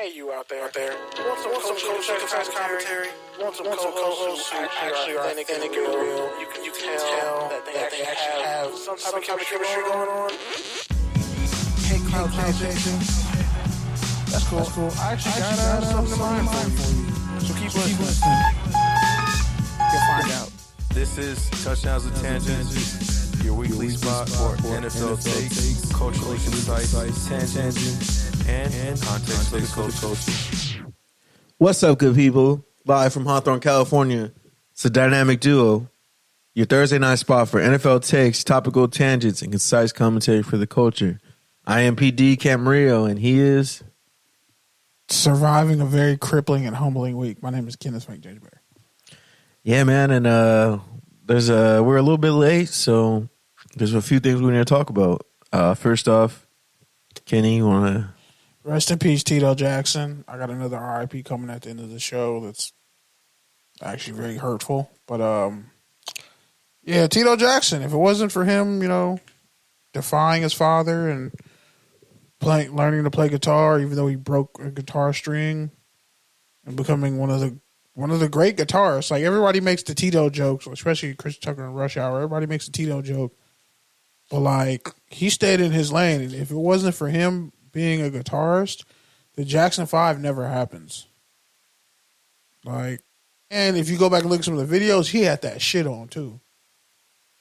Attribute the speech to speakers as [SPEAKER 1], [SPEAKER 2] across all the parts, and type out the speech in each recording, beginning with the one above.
[SPEAKER 1] Hey, you out there. Want some coach commentary? Want some co-hosts who actually are authentic and real? You can tell that they actually have some type of chemistry going on.
[SPEAKER 2] Hey, Cloud Jason. That's cool. I actually got something in mind for you. So keep listening. You'll find out.
[SPEAKER 3] This is Touchdowns and Tangents, your weekly spot for NFL takes, culturally concise tangents, and context for the coach.
[SPEAKER 4] What's up, good people? Live from Hawthorne, California. It's a dynamic duo. Your Thursday night spot for NFL takes, topical tangents, and concise commentary for the culture. I am PD Camarillo, and he is...
[SPEAKER 2] Surviving a very crippling and humbling week. My name is Kenneth Frank James Bear.
[SPEAKER 4] Yeah, man, and we're a little bit late, so there's a few things we need to talk about. First off, Kenny, you want to...
[SPEAKER 2] Rest in peace, Tito Jackson. I got another RIP coming at the end of the show that's actually very hurtful. But, yeah, Tito Jackson, if it wasn't for him, defying his father and learning to play guitar, even though he broke a guitar string, and becoming one of the great guitarists. Like, everybody makes the Tito jokes, especially Chris Tucker and Rush Hour. Everybody makes the Tito joke. But, like, he stayed in his lane. And if it wasn't for him being a guitarist, the Jackson 5 never happens. Like, and if you go back and look at some of the videos, he had that shit on, too.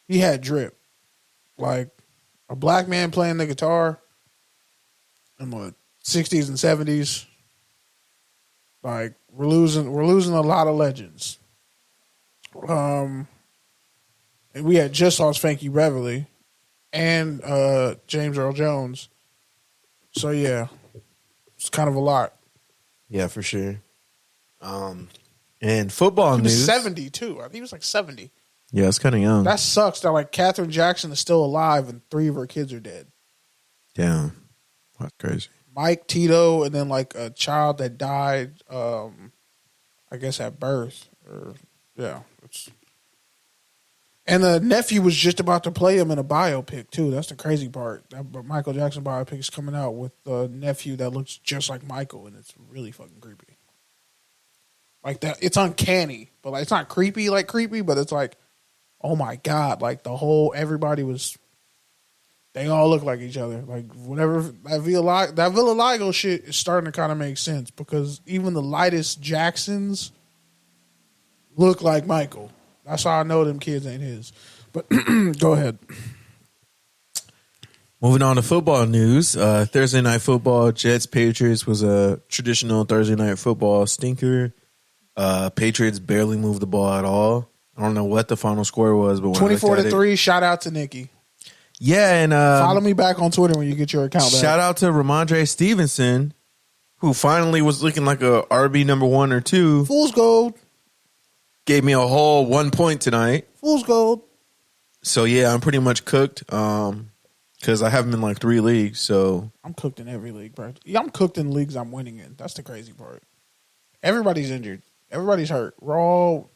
[SPEAKER 2] He had drip. Like, a black man playing the guitar in the 60s and 70s. Like, we're losing a lot of legends. And we had just lost Frankie Beverly and James Earl Jones. So yeah, it's kind of a lot.
[SPEAKER 4] Yeah, for sure. And football
[SPEAKER 2] he was
[SPEAKER 4] news.
[SPEAKER 2] 70 too. I think he was like 70.
[SPEAKER 4] Yeah, it's kind of young.
[SPEAKER 2] That sucks. That like Katherine Jackson is still alive and 3 of her kids are dead.
[SPEAKER 4] Damn, that's crazy.
[SPEAKER 2] Mike, Tito, and then like a child that died, I guess at birth. And the nephew was just about to play him in a biopic too. That's the crazy part. That Michael Jackson biopic is coming out with the nephew that looks just like Michael, and it's really fucking creepy. Like that, it's uncanny, but like it's not creepy, but it's like, oh my god! Like they all look like each other. Like whatever that Villalago shit is starting to kind of make sense because even the lightest Jacksons look like Michael. That's how I know them kids ain't his. But go ahead.
[SPEAKER 4] Moving on to football news. Thursday night football, Jets Patriots was a traditional Thursday night football stinker. Patriots barely moved the ball at all. I don't know what the final score was, but
[SPEAKER 2] 24-3. Shout out to Nikki.
[SPEAKER 4] Yeah, and
[SPEAKER 2] follow me back on Twitter when you get your account back.
[SPEAKER 4] Shout out to Ramondre Stevenson, who finally was looking like a RB number 1 or 2.
[SPEAKER 2] Fool's gold.
[SPEAKER 4] Gave me a whole 1 point tonight.
[SPEAKER 2] Fool's gold.
[SPEAKER 4] So, yeah, I'm pretty much cooked because I have him in like 3 leagues. So
[SPEAKER 2] I'm cooked in every league, bro. Yeah, I'm cooked in leagues I'm winning in. That's the crazy part. Everybody's injured. Everybody's hurt. We're all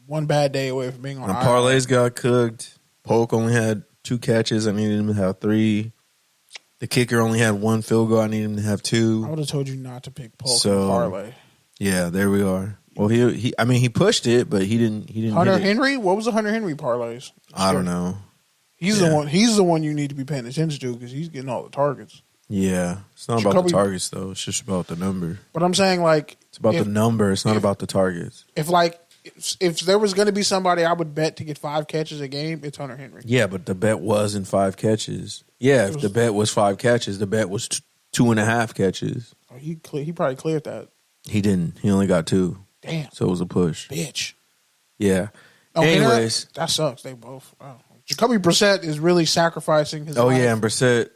[SPEAKER 2] one bad day away from being on
[SPEAKER 4] my parlays got cooked. Polk only had 2 catches. I needed him to have 3. The kicker only had 1 field goal. I needed him to have 2.
[SPEAKER 2] I would have told you not to pick Polk in the parlay.
[SPEAKER 4] Yeah, there we are. Well, he pushed it, but he didn't.
[SPEAKER 2] Hunter Henry? What was the Hunter Henry parlays?
[SPEAKER 4] I don't know.
[SPEAKER 2] He's the one. He's the one you need to be paying attention to because he's getting all the targets.
[SPEAKER 4] Yeah, it's not about the targets though. It's just about the number.
[SPEAKER 2] But I'm saying like
[SPEAKER 4] it's about the number. It's not about the targets.
[SPEAKER 2] If there was going to be somebody I would bet to get 5 catches a game, it's Hunter Henry.
[SPEAKER 4] Yeah, but the bet wasn't 5 catches. Yeah, if the bet was 5 catches, the bet was 2.5 catches.
[SPEAKER 2] Oh, he probably cleared that.
[SPEAKER 4] He didn't. He only got 2.
[SPEAKER 2] Damn.
[SPEAKER 4] So it was a push.
[SPEAKER 2] Bitch.
[SPEAKER 4] Yeah.
[SPEAKER 2] Oh,
[SPEAKER 4] anyways.
[SPEAKER 2] That sucks. They both. Wow. Jacoby Brissett is really sacrificing his life.
[SPEAKER 4] Oh, yeah, and Brissett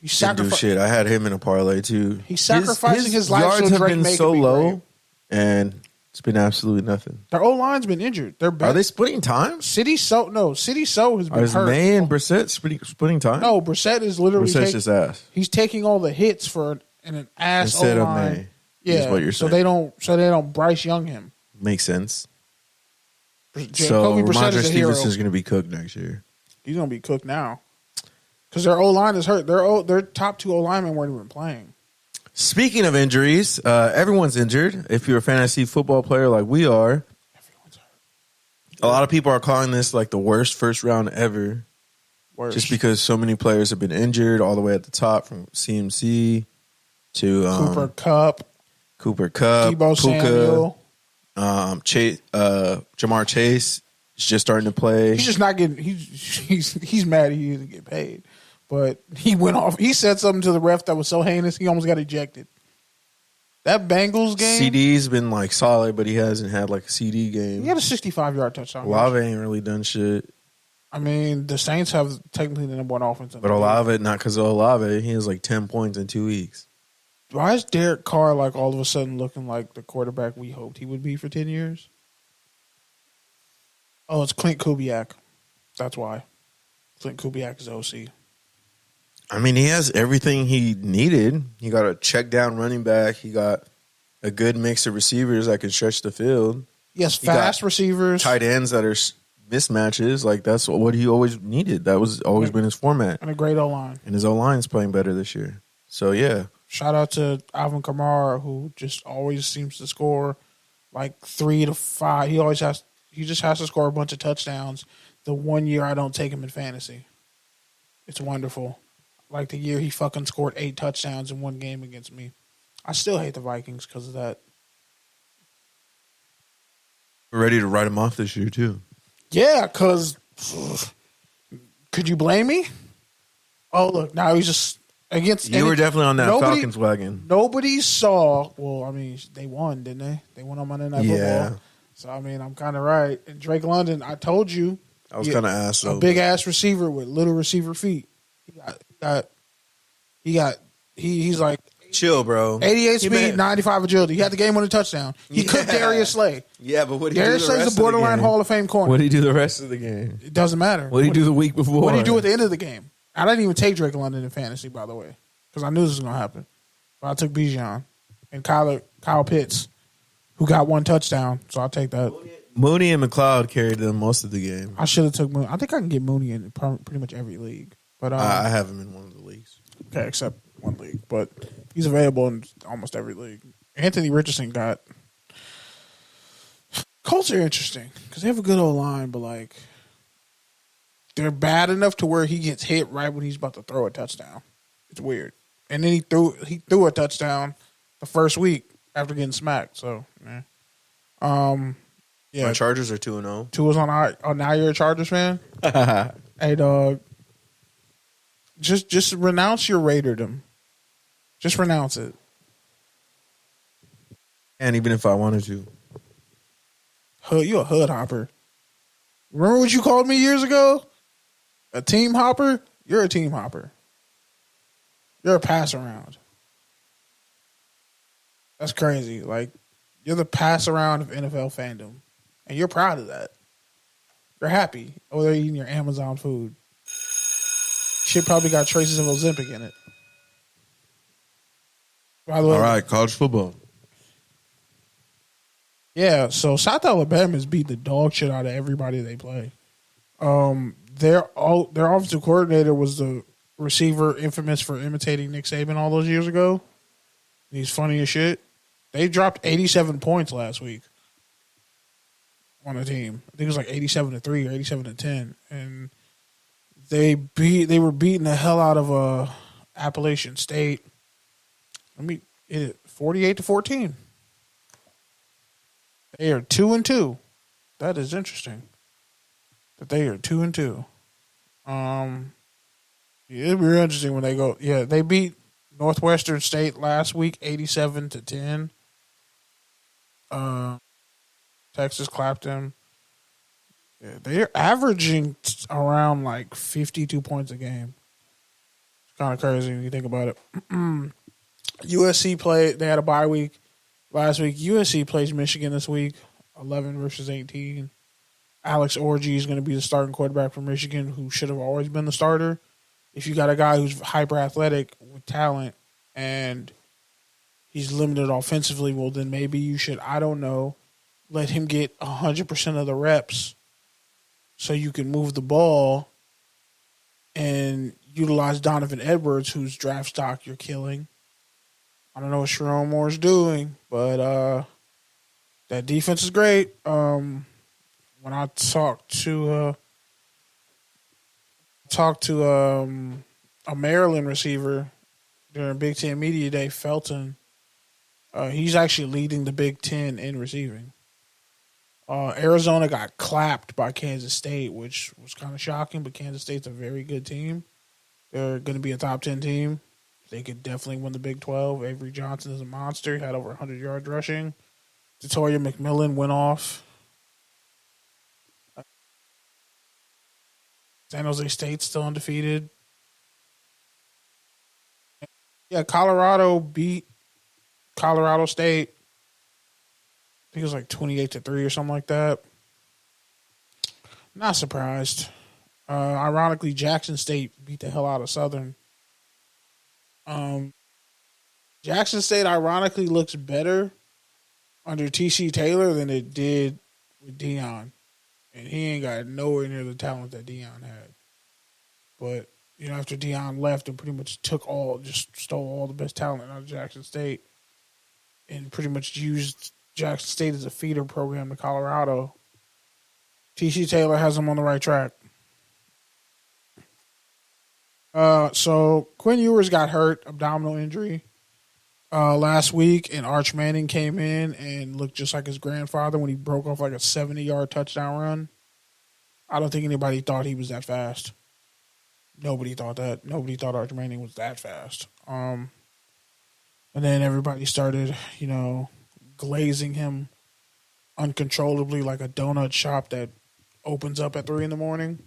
[SPEAKER 4] didn't do shit. I had him in a parlay, too.
[SPEAKER 2] He's sacrificing his life
[SPEAKER 4] yards
[SPEAKER 2] so
[SPEAKER 4] have
[SPEAKER 2] Drake
[SPEAKER 4] been
[SPEAKER 2] May
[SPEAKER 4] so
[SPEAKER 2] can be
[SPEAKER 4] low,
[SPEAKER 2] great.
[SPEAKER 4] and it's been absolutely nothing.
[SPEAKER 2] Their O-line's been injured.
[SPEAKER 4] Are they splitting time?
[SPEAKER 2] City So has been
[SPEAKER 4] Is
[SPEAKER 2] hurt.
[SPEAKER 4] May and Brissett splitting time?
[SPEAKER 2] No, Brissett is literally
[SPEAKER 4] Brissett's just ass.
[SPEAKER 2] He's taking all the hits for an ass
[SPEAKER 4] instead
[SPEAKER 2] O-line.
[SPEAKER 4] of May.
[SPEAKER 2] Yeah,
[SPEAKER 4] is what you're saying.
[SPEAKER 2] So they don't Bryce Young him.
[SPEAKER 4] Makes sense.
[SPEAKER 2] Jacoby Brissett
[SPEAKER 4] Ramondre
[SPEAKER 2] is a hero.
[SPEAKER 4] Stevenson's going to be cooked next year.
[SPEAKER 2] He's going to be cooked now because their O-line is hurt. Their top 2 O-linemen weren't even playing.
[SPEAKER 4] Speaking of injuries, everyone's injured. If you're a fantasy football player like we are,
[SPEAKER 2] Everyone's hurt.
[SPEAKER 4] a lot of people are calling this like the worst first round ever.
[SPEAKER 2] Worse.
[SPEAKER 4] Just because so many players have been injured all the way at the top, from CMC to
[SPEAKER 2] Cooper Kupp,
[SPEAKER 4] Puka,
[SPEAKER 2] Debo Samuel.
[SPEAKER 4] Jamar Chase is just starting to play.
[SPEAKER 2] He's just not getting. He's mad he didn't get paid, but he went off. He said something to the ref that was so heinous he almost got ejected. That Bengals game,
[SPEAKER 4] CD's been like solid, but he hasn't had like a CD game.
[SPEAKER 2] he had a 65-yard touchdown.
[SPEAKER 4] Olave ain't really done shit.
[SPEAKER 2] I mean, the Saints have technically the number one offense.
[SPEAKER 4] But Olave, not because of Olave, he has like 10 points in 2 weeks.
[SPEAKER 2] Why is Derek Carr like all of a sudden looking like the quarterback we hoped he would be for 10 years? Oh, it's Clint Kubiak. That's why. Clint Kubiak is OC.
[SPEAKER 4] I mean, he has everything he needed. He got a check down running back. He got a good mix of receivers that can stretch the field.
[SPEAKER 2] Yes, fast receivers.
[SPEAKER 4] Tight ends that are mismatches. Like, that's what he always needed. That was always been his format.
[SPEAKER 2] And a great O-line.
[SPEAKER 4] And his O-line's playing better this year. So, yeah.
[SPEAKER 2] Shout out to Alvin Kamara, who just always seems to score like 3 to 5. He just has to score a bunch of touchdowns. The 1 year I don't take him in fantasy. It's wonderful. Like the year he fucking scored 8 touchdowns in one game against me. I still hate the Vikings because of that.
[SPEAKER 4] We're ready to write him off this year, too.
[SPEAKER 2] Yeah, because could you blame me? Oh, look, now he's just against.
[SPEAKER 4] You were definitely on that Falcons wagon.
[SPEAKER 2] Nobody saw. Well, I mean, they won, didn't they? They won on Monday Night Football. So, I mean, I'm kind of right. And Drake London, I told you.
[SPEAKER 4] I was kind of ass though.
[SPEAKER 2] A big-ass receiver with little receiver feet. He's like
[SPEAKER 4] chill, bro.
[SPEAKER 2] 88 speed, 95 agility. He had the game-winning touchdown. He cooked Darius Slay.
[SPEAKER 4] Yeah, but what did he
[SPEAKER 2] Darius
[SPEAKER 4] do the
[SPEAKER 2] Slay's
[SPEAKER 4] rest
[SPEAKER 2] a borderline
[SPEAKER 4] of the game?
[SPEAKER 2] Hall of Fame corner.
[SPEAKER 4] What did he do the rest of the game?
[SPEAKER 2] It doesn't matter.
[SPEAKER 4] What did he do the week before?
[SPEAKER 2] What did he do at the end of the game? I didn't even take Drake London in fantasy, by the way, because I knew this was going to happen. But I took Bijan and Kyle Pitts, who got 1 touchdown, so I'll take that.
[SPEAKER 4] Mooney and McLeod carried them most of the game.
[SPEAKER 2] I should have took Mooney. I think I can get Mooney in pretty much every league. But
[SPEAKER 4] I have him in one of the leagues.
[SPEAKER 2] Okay, except one league. But he's available in almost every league. Anthony Richardson got... Colts are interesting because they have a good old line, but like they're bad enough to where he gets hit right when he's about to throw a touchdown. It's weird. And then he threw a touchdown the first week after getting smacked. So, yeah.
[SPEAKER 4] My Chargers are 2-0.
[SPEAKER 2] Two was on our. Oh, now you're a Chargers fan? Hey, dog. Just renounce your Raiderdom. Just renounce it.
[SPEAKER 4] And even if I wanted to.
[SPEAKER 2] You a hood hopper. Remember what you called me years ago? A team hopper? You're a team hopper. You're a pass around. That's crazy. Like, you're the pass around of NFL fandom. And you're proud of that. You're happy over there eating your Amazon food. Shit probably got traces of Ozempic in it. By the way,
[SPEAKER 4] all right, college football.
[SPEAKER 2] Yeah, so South Alabama's beat the dog shit out of everybody they play. Their offensive coordinator was the receiver infamous for imitating Nick Saban all those years ago. He's funny as shit. They dropped 87 points last week on a team. I think it was like 87-3 or 87-10, and they were beating the hell out of Appalachian State. 48-14. They are 2-2. That is interesting. That they are 2-2. It'll be real interesting when they go. Yeah, they beat Northwestern State last week, 87-10. Texas clapped them. Yeah, they're averaging around like 52 points a game. It's kind of crazy when you think about it. USC played. They had a bye week last week. USC plays Michigan this week, 11-18. Alex Orji is going to be the starting quarterback for Michigan, who should have always been the starter. If you got a guy who's hyper athletic with talent and he's limited offensively, well, then maybe you should, I don't know, let him get 100% of the reps so you can move the ball and utilize Donovan Edwards, whose draft stock you're killing. I don't know what Sharon Moore's doing, but that defense is great. When I talked to a Maryland receiver during Big Ten Media Day, Felton, he's actually leading the Big Ten in receiving. Arizona got clapped by Kansas State, which was kind of shocking, but Kansas State's a very good team. They're going to be a top 10 team. They could definitely win the Big 12. Avery Johnson is a monster. He had over 100 yards rushing. Tatoya McMillan went off. San Jose State's still undefeated. Yeah, Colorado beat Colorado State. I think it was like 28-3 or something like that. Not surprised. Ironically, Jackson State beat the hell out of Southern. Jackson State ironically looks better under TC Taylor than it did with Deion. And he ain't got nowhere near the talent that Deion had. But, after Deion left and pretty much stole all the best talent out of Jackson State and pretty much used Jackson State as a feeder program to Colorado, TC Taylor has him on the right track. So Quinn Ewers got hurt, abdominal injury, last week, and Arch Manning came in and looked just like his grandfather when he broke off like a 70-yard touchdown run. I don't think anybody thought he was that fast. Nobody thought that. Nobody thought Arch Manning was that fast. And then everybody started, glazing him uncontrollably like a donut shop that opens up at 3 a.m.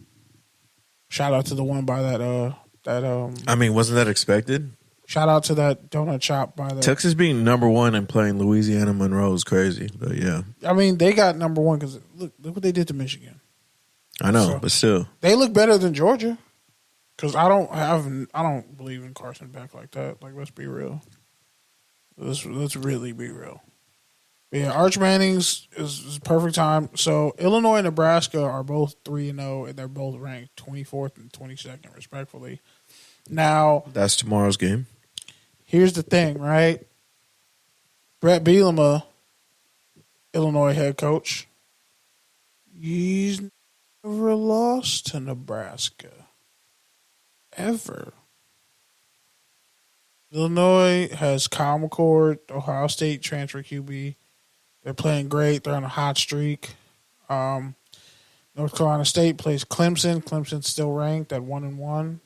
[SPEAKER 2] Shout out to the one by that.
[SPEAKER 4] Wasn't that expected?
[SPEAKER 2] Shout out to that donut shop by the
[SPEAKER 4] Texas being number one and playing Louisiana Monroe is crazy, but yeah.
[SPEAKER 2] They got number one because look what they did to Michigan.
[SPEAKER 4] I know, but still,
[SPEAKER 2] they look better than Georgia. Because I don't believe in Carson Beck like that. Like, let's be real. Let's really be real. But yeah, Arch Manning's is perfect time. So Illinois and Nebraska are both 3-0, and they're both ranked 24th and 22nd, respectfully. Now
[SPEAKER 4] that's tomorrow's game.
[SPEAKER 2] Here's the thing, right? Brett Bielema, Illinois head coach, he's never lost to Nebraska. Ever. Illinois has Kyle McCord, Ohio State transfer QB. They're playing great. They're on a hot streak. North Carolina State plays Clemson. Clemson's still ranked at 1-1.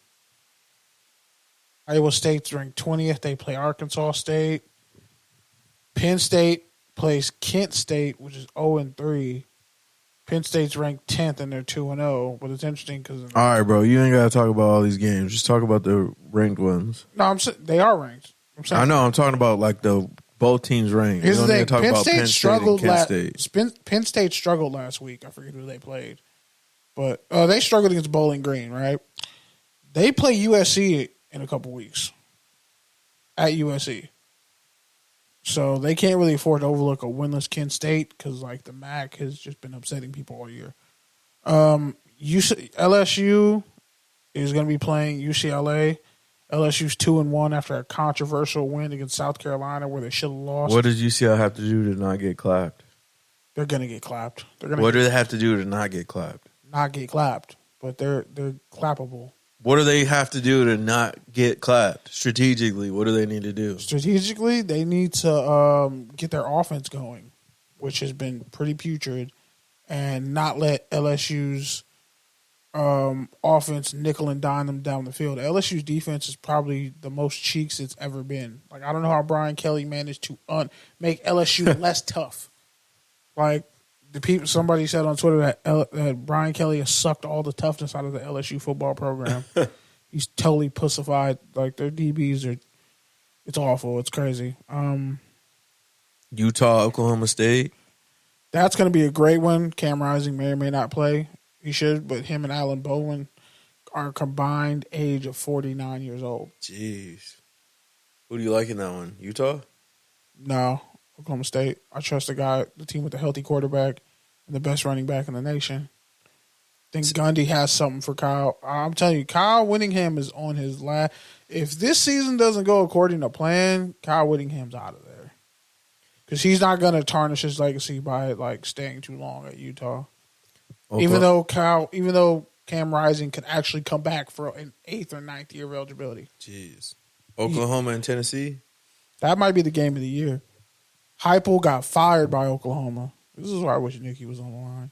[SPEAKER 2] Iowa State's ranked 20th. They play Arkansas State. Penn State plays Kent State, which is 0-3. Penn State's ranked 10th and they're 2-0. But it's interesting because
[SPEAKER 4] all right, bro, you ain't got to talk about all these games. Just talk about the ranked ones.
[SPEAKER 2] No, they are ranked.
[SPEAKER 4] I know. I'm talking about like the both teams ranked.
[SPEAKER 2] Here's the thing.
[SPEAKER 4] Penn State struggled.
[SPEAKER 2] Penn State struggled last week. I forget who they played, but they struggled against Bowling Green. Right? They play USC in a couple weeks at USC. So they can't really afford to overlook a winless Kent State because, like, the MAC has just been upsetting people all year. LSU is going to be playing UCLA. LSU's 2-1 after a controversial win against South Carolina where they should have lost.
[SPEAKER 4] What does UCLA have to do to not get clapped?
[SPEAKER 2] They're going to get clapped.
[SPEAKER 4] What do they have to do to not get clapped?
[SPEAKER 2] Not get clapped, but they're clappable.
[SPEAKER 4] What do they have to do to not get clapped? Strategically, what do they need to do?
[SPEAKER 2] Strategically, they need to get their offense going, which has been pretty putrid, and not let LSU's offense nickel and dime them down the field. LSU's defense is probably the most cheeks it's ever been. Like, I don't know how Brian Kelly managed to make LSU less tough. Like, somebody said on Twitter that Brian Kelly has sucked all the toughness out of the LSU football program. He's totally pussified. Like, their DBs it's awful. It's crazy.
[SPEAKER 4] Utah, Oklahoma State.
[SPEAKER 2] That's going to be a great one. Cam Rising may or may not play. He should, but him and Alan Bowen are a combined age of 49 years old.
[SPEAKER 4] Jeez. Who do you like in that one? Utah?
[SPEAKER 2] No, Oklahoma State. I trust the team with the healthy quarterback and the best running back in the nation. I think Gundy has something for Kyle. I'm telling you, Kyle Whittingham is on his last. If this season doesn't go according to plan, Kyle Whittingham's out of there. Because he's not going to tarnish his legacy by like staying too long at Utah. Even though Cam Rising could actually come back for an 8th or 9th year of eligibility.
[SPEAKER 4] Jeez. Oklahoma and Tennessee?
[SPEAKER 2] That might be the game of the year. Heupel got fired by Oklahoma. This is why I wish Nikki was on the line.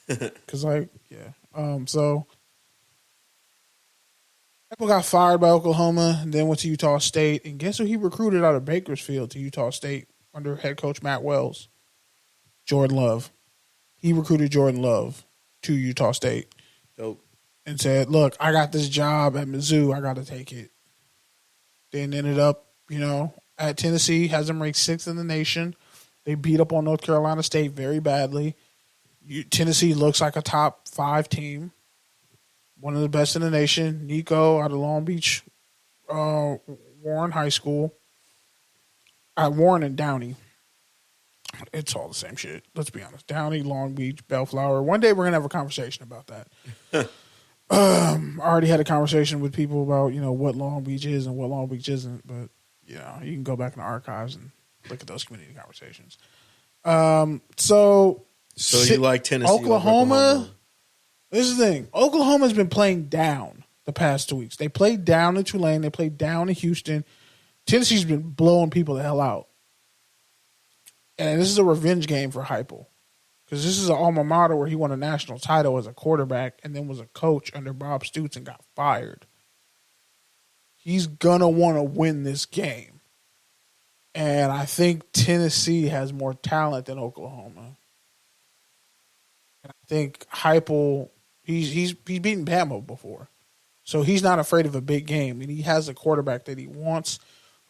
[SPEAKER 2] Because, so Heupel got fired by Oklahoma and then went to Utah State. And guess who he recruited out of Bakersfield to Utah State under head coach Matt Wells? Jordan Love. He recruited Jordan Love to Utah State.
[SPEAKER 4] Dope.
[SPEAKER 2] And said, look, I got this job at Mizzou. I got to take it. Then ended up, at Tennessee, has them ranked 6th in the nation. They beat up on North Carolina State very badly. Tennessee looks like a top 5 team. One of the best in the nation. Nico out of Long Beach, Warren High School. Warren and Downey. It's all the same shit. Let's be honest. Downey, Long Beach, Bellflower. One day we're going to have a conversation about that. I already had a conversation with people about, what Long Beach is and what Long Beach isn't. But, you can go back in the archives and look at those community conversations. So
[SPEAKER 4] you like Tennessee?
[SPEAKER 2] Oklahoma? This is the thing. Oklahoma's been playing down the past 2 weeks. They played down in Tulane. They played down in Houston. Tennessee's been blowing people the hell out. And this is a revenge game for Heupel. Because this is an alma mater where he won a national title as a quarterback and then was a coach under Bob Stoops and got fired. He's going to want to win this game. And I think Tennessee has more talent than Oklahoma. And I think Heupel, he's beaten Bama before. So he's not afraid of a big game. And he has a quarterback that he wants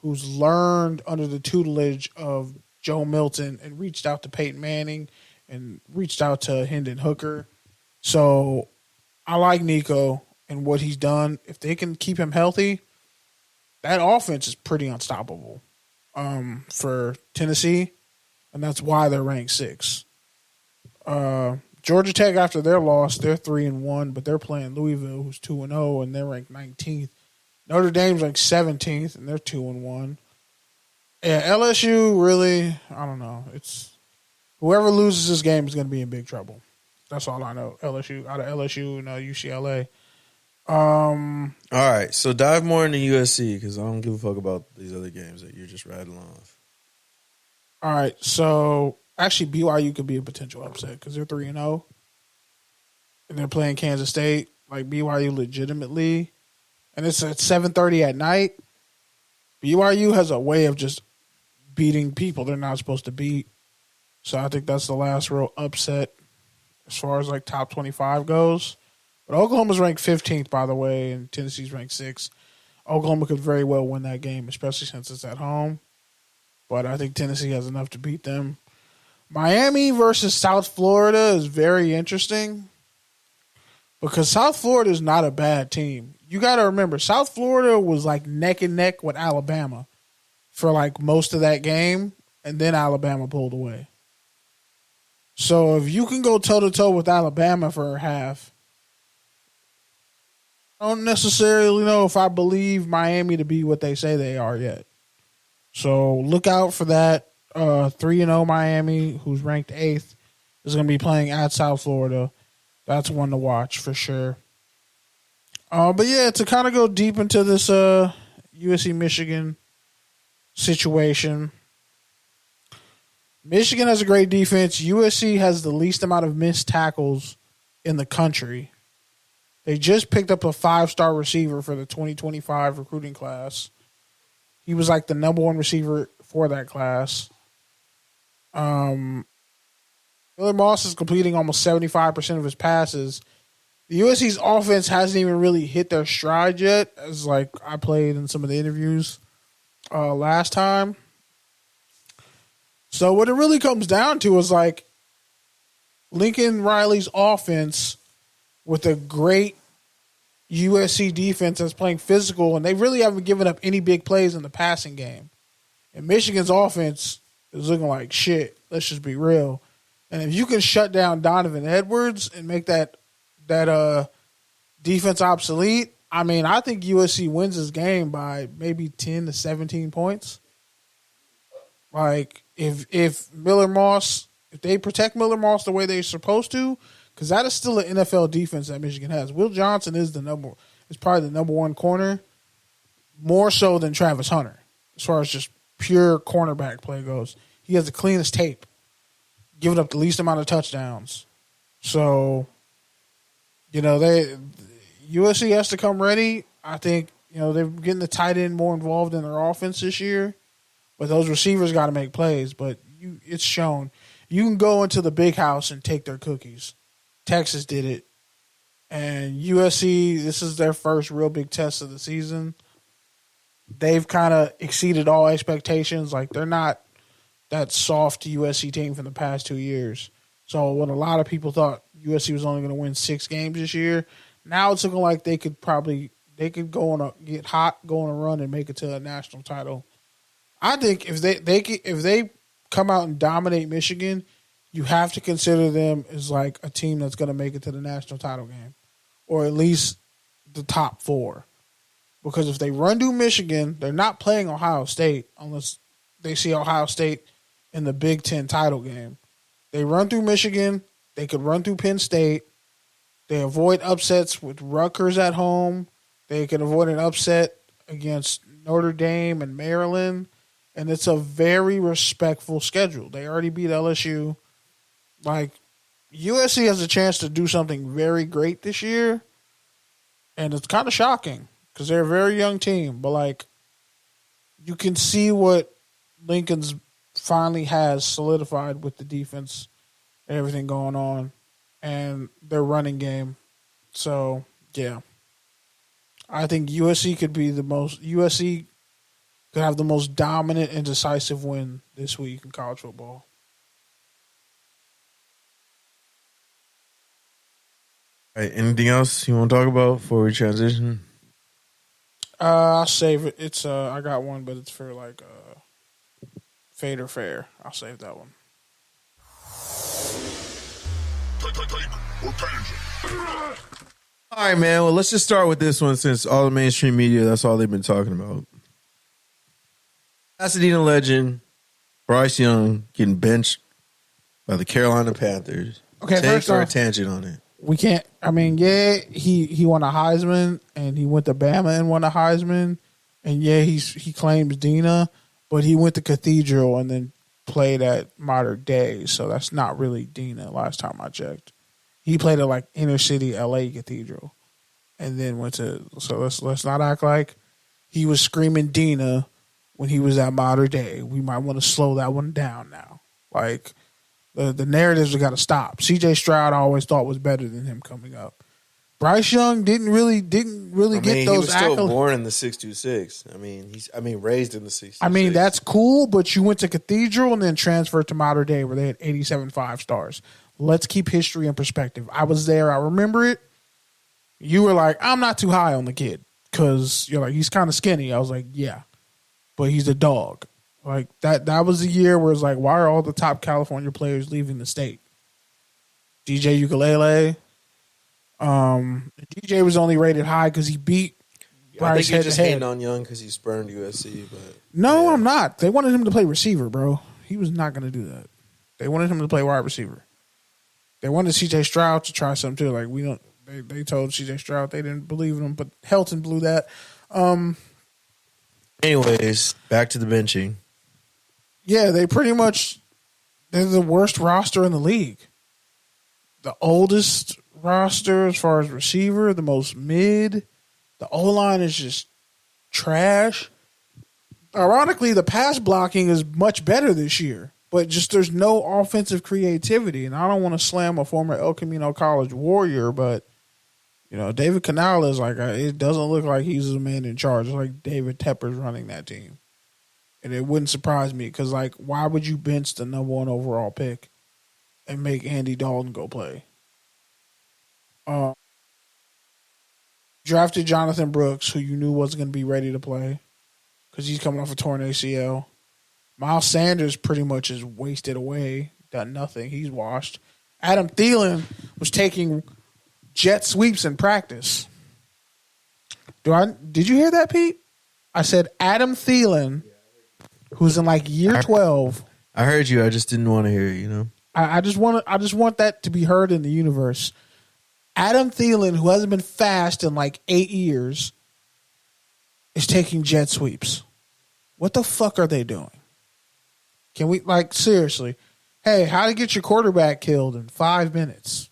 [SPEAKER 2] who's learned under the tutelage of Joe Milton and reached out to Peyton Manning and reached out to Hendon Hooker. So I like Nico and what he's done. If they can keep him healthy, that offense is pretty unstoppable for Tennessee, and that's why they're ranked 6. Georgia Tech, after their loss, they're 3-1, but they're playing Louisville, who's 2-0, and they're ranked 19th. Notre Dame's ranked 17th, and they're 2-1. Yeah, LSU really, I don't know. It's whoever loses this game is going to be in big trouble. That's all I know. LSU out of LSU and UCLA.
[SPEAKER 4] All right, so dive more into USC because I don't give a fuck about these other games that you're just rattling off.
[SPEAKER 2] All right, so actually BYU could be a potential upset because they're 3-0, and they're playing Kansas State. Like BYU legitimately, and it's at 7:30 at night. BYU has a way of just beating people they're not supposed to beat. So I think that's the last real upset as far as like top 25 goes. But Oklahoma's ranked 15th, by the way, and Tennessee's ranked 6th. Oklahoma could very well win that game, especially since it's at home. But I think Tennessee has enough to beat them. Miami versus South Florida is very interesting because South Florida is not a bad team. You got to remember, South Florida was like neck and neck with Alabama for like most of that game, and then Alabama pulled away. So if you can go toe-to-toe with Alabama for a half, I don't necessarily know if I believe Miami to be what they say they are yet. So look out for that. 3-0 Miami, who's ranked 8th, is going to be playing at South Florida. That's one to watch for sure. But yeah, to kind of go deep into this USC Michigan situation. Michigan has a great defense. USC has the least amount of missed tackles in the country. They just picked up a 5-star receiver for the 2025 recruiting class. He was like the number 1 receiver for that class. Miller Moss is completing almost 75% of his passes. The USC's offense hasn't even really hit their stride yet, as like I played in some of the interviews last time. So what it really comes down to is like Lincoln Riley's offense with a great USC defense that's playing physical, and they really haven't given up any big plays in the passing game. And Michigan's offense is looking like shit. Let's just be real. And if you can shut down Donovan Edwards and make that defense obsolete, I mean, I think USC wins this game by maybe 10 to 17 points. Like, if Miller Moss, if they protect Miller Moss the way they're supposed to, because that is still an NFL defense that Michigan has. Will Johnson is probably the number one corner, more so than Travis Hunter, as far as just pure cornerback play goes. He has the cleanest tape, giving up the least amount of touchdowns. So, USC has to come ready. I think, they're getting the tight end more involved in their offense this year. But those receivers got to make plays. But it's shown. You can go into the big house and take their cookies. Texas did it. And USC, this is their first real big test of the season. They've kind of exceeded all expectations. Like, they're not that soft USC team from the past 2 years. So when a lot of people thought USC was only going to win 6 games this year, now it's looking like they could get hot, go on a run, and make it to a national title. I think if they come out and dominate Michigan, you have to consider them as like a team that's going to make it to the national title game, or at least the top 4. Because if they run through Michigan, they're not playing Ohio State unless they see Ohio State in the Big Ten title game. They run through Michigan. They could run through Penn State. They avoid upsets with Rutgers at home. They can avoid an upset against Notre Dame and Maryland. And it's a very respectful schedule. They already beat LSU. Like, USC has a chance to do something very great this year. And it's kind of shocking because they're a very young team. But, like, you can see what Lincoln's finally has solidified with the defense and everything going on and their running game. So, yeah. I think USC could have the most dominant and decisive win this week in college football.
[SPEAKER 4] All right, anything else you want to talk about before we transition?
[SPEAKER 2] I'll save it. It's I got one, but it's for like fade or fair. I'll save that one.
[SPEAKER 4] All right, man. Well, let's just start with this one since all the mainstream media, that's all they've been talking about. Pasadena legend Bryce Young getting benched by the Carolina Panthers.
[SPEAKER 2] Okay,
[SPEAKER 4] take
[SPEAKER 2] first
[SPEAKER 4] our
[SPEAKER 2] off,
[SPEAKER 4] tangent on it.
[SPEAKER 2] We can't. I mean, yeah, he won a Heisman, and he went to Bama and won a Heisman, and yeah, he claims Dina, but he went to Cathedral and then played at Modern Day, so that's not really Dina. Last time I checked, he played at like inner city LA Cathedral, and then went to. So let's not act like he was screaming Dina when he was at Modern Day. We might want to slow that one down now. Like. The narratives have got to stop. C.J. Stroud I always thought was better than him coming up. Bryce Young didn't really get those accolades. He
[SPEAKER 4] was still born in the 626. I mean, raised in the 626.
[SPEAKER 2] I mean, that's cool, but you went to Cathedral and then transferred to Modern Day where they had 87 5-stars. Let's keep history in perspective. I was there. I remember it. You were like, I'm not too high on the kid because you're like, he's kind of skinny. I was like, yeah, but he's a dog. Like that was the year where it's like, why are all the top California players leaving the state? DJ Ukulele. DJ was only rated high because he beat Bryce head to head. I think
[SPEAKER 4] just hating on Young because he spurned USC. But
[SPEAKER 2] no, yeah. I'm not. They wanted him to play receiver, bro. He was not going to do that. They wanted him to play wide receiver. They wanted CJ Stroud to try something too. Like they told CJ Stroud they didn't believe in him, but Helton blew that.
[SPEAKER 4] Anyways, back to the benching.
[SPEAKER 2] Yeah, they're the worst roster in the league. The oldest roster as far as receiver, the most mid. The O-line is just trash. Ironically, the pass blocking is much better this year, but just there's no offensive creativity. And I don't want to slam a former El Camino College Warrior, but David Canales is like, it doesn't look like he's the man in charge. It's like David Tepper's running that team. And it wouldn't surprise me because, like, why would you bench the number 1 overall pick and make Andy Dalton go play? Drafted Jonathan Brooks, who you knew wasn't going to be ready to play because he's coming off a torn ACL. Miles Sanders pretty much is wasted away, done nothing. He's washed. Adam Thielen was taking jet sweeps in practice. Did you hear that, Pete? I said Adam Thielen, who's in like year 12.
[SPEAKER 4] I heard you. I just didn't want to hear it, you know?
[SPEAKER 2] I just want that to be heard in the universe. Adam Thielen, who hasn't been fast in like 8 years, is taking jet sweeps. What the fuck are they doing? Can we, like, seriously? Hey, how to get your quarterback killed in 5 minutes?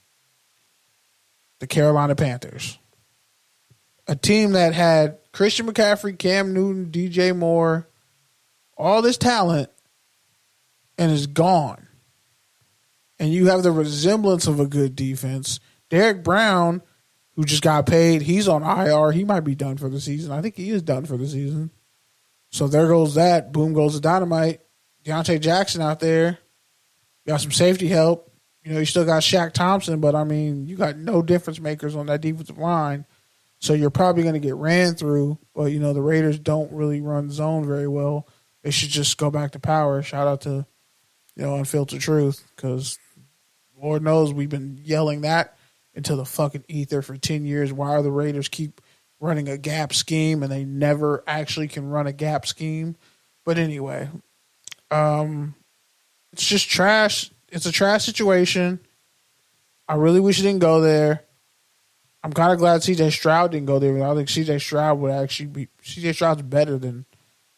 [SPEAKER 2] The Carolina Panthers. A team that had Christian McCaffrey, Cam Newton, DJ Moore, all this talent, and is gone. And you have the resemblance of a good defense. Derek Brown, who just got paid, he's on IR. He might be done for the season. I think he is done for the season. So there goes that. Boom goes the dynamite. Deontay Jackson out there. You got some safety help. You know, you still got Shaq Thompson, but, I mean, you got no difference makers on that defensive line. So you're probably going to get ran through. But, you know, the Raiders don't really run zone very well. They should just go back to power. Shout out to, you know, Unfiltered Truth, because Lord knows we've been yelling that into the fucking ether for 10 years. Why are the Raiders keep running a gap scheme and they never actually can run a gap scheme? But anyway, it's just trash. It's a trash situation. I really wish it didn't go there. I'm kind of glad C.J. Stroud didn't go there. I think C.J. Stroud would actually be – C.J. Stroud's better than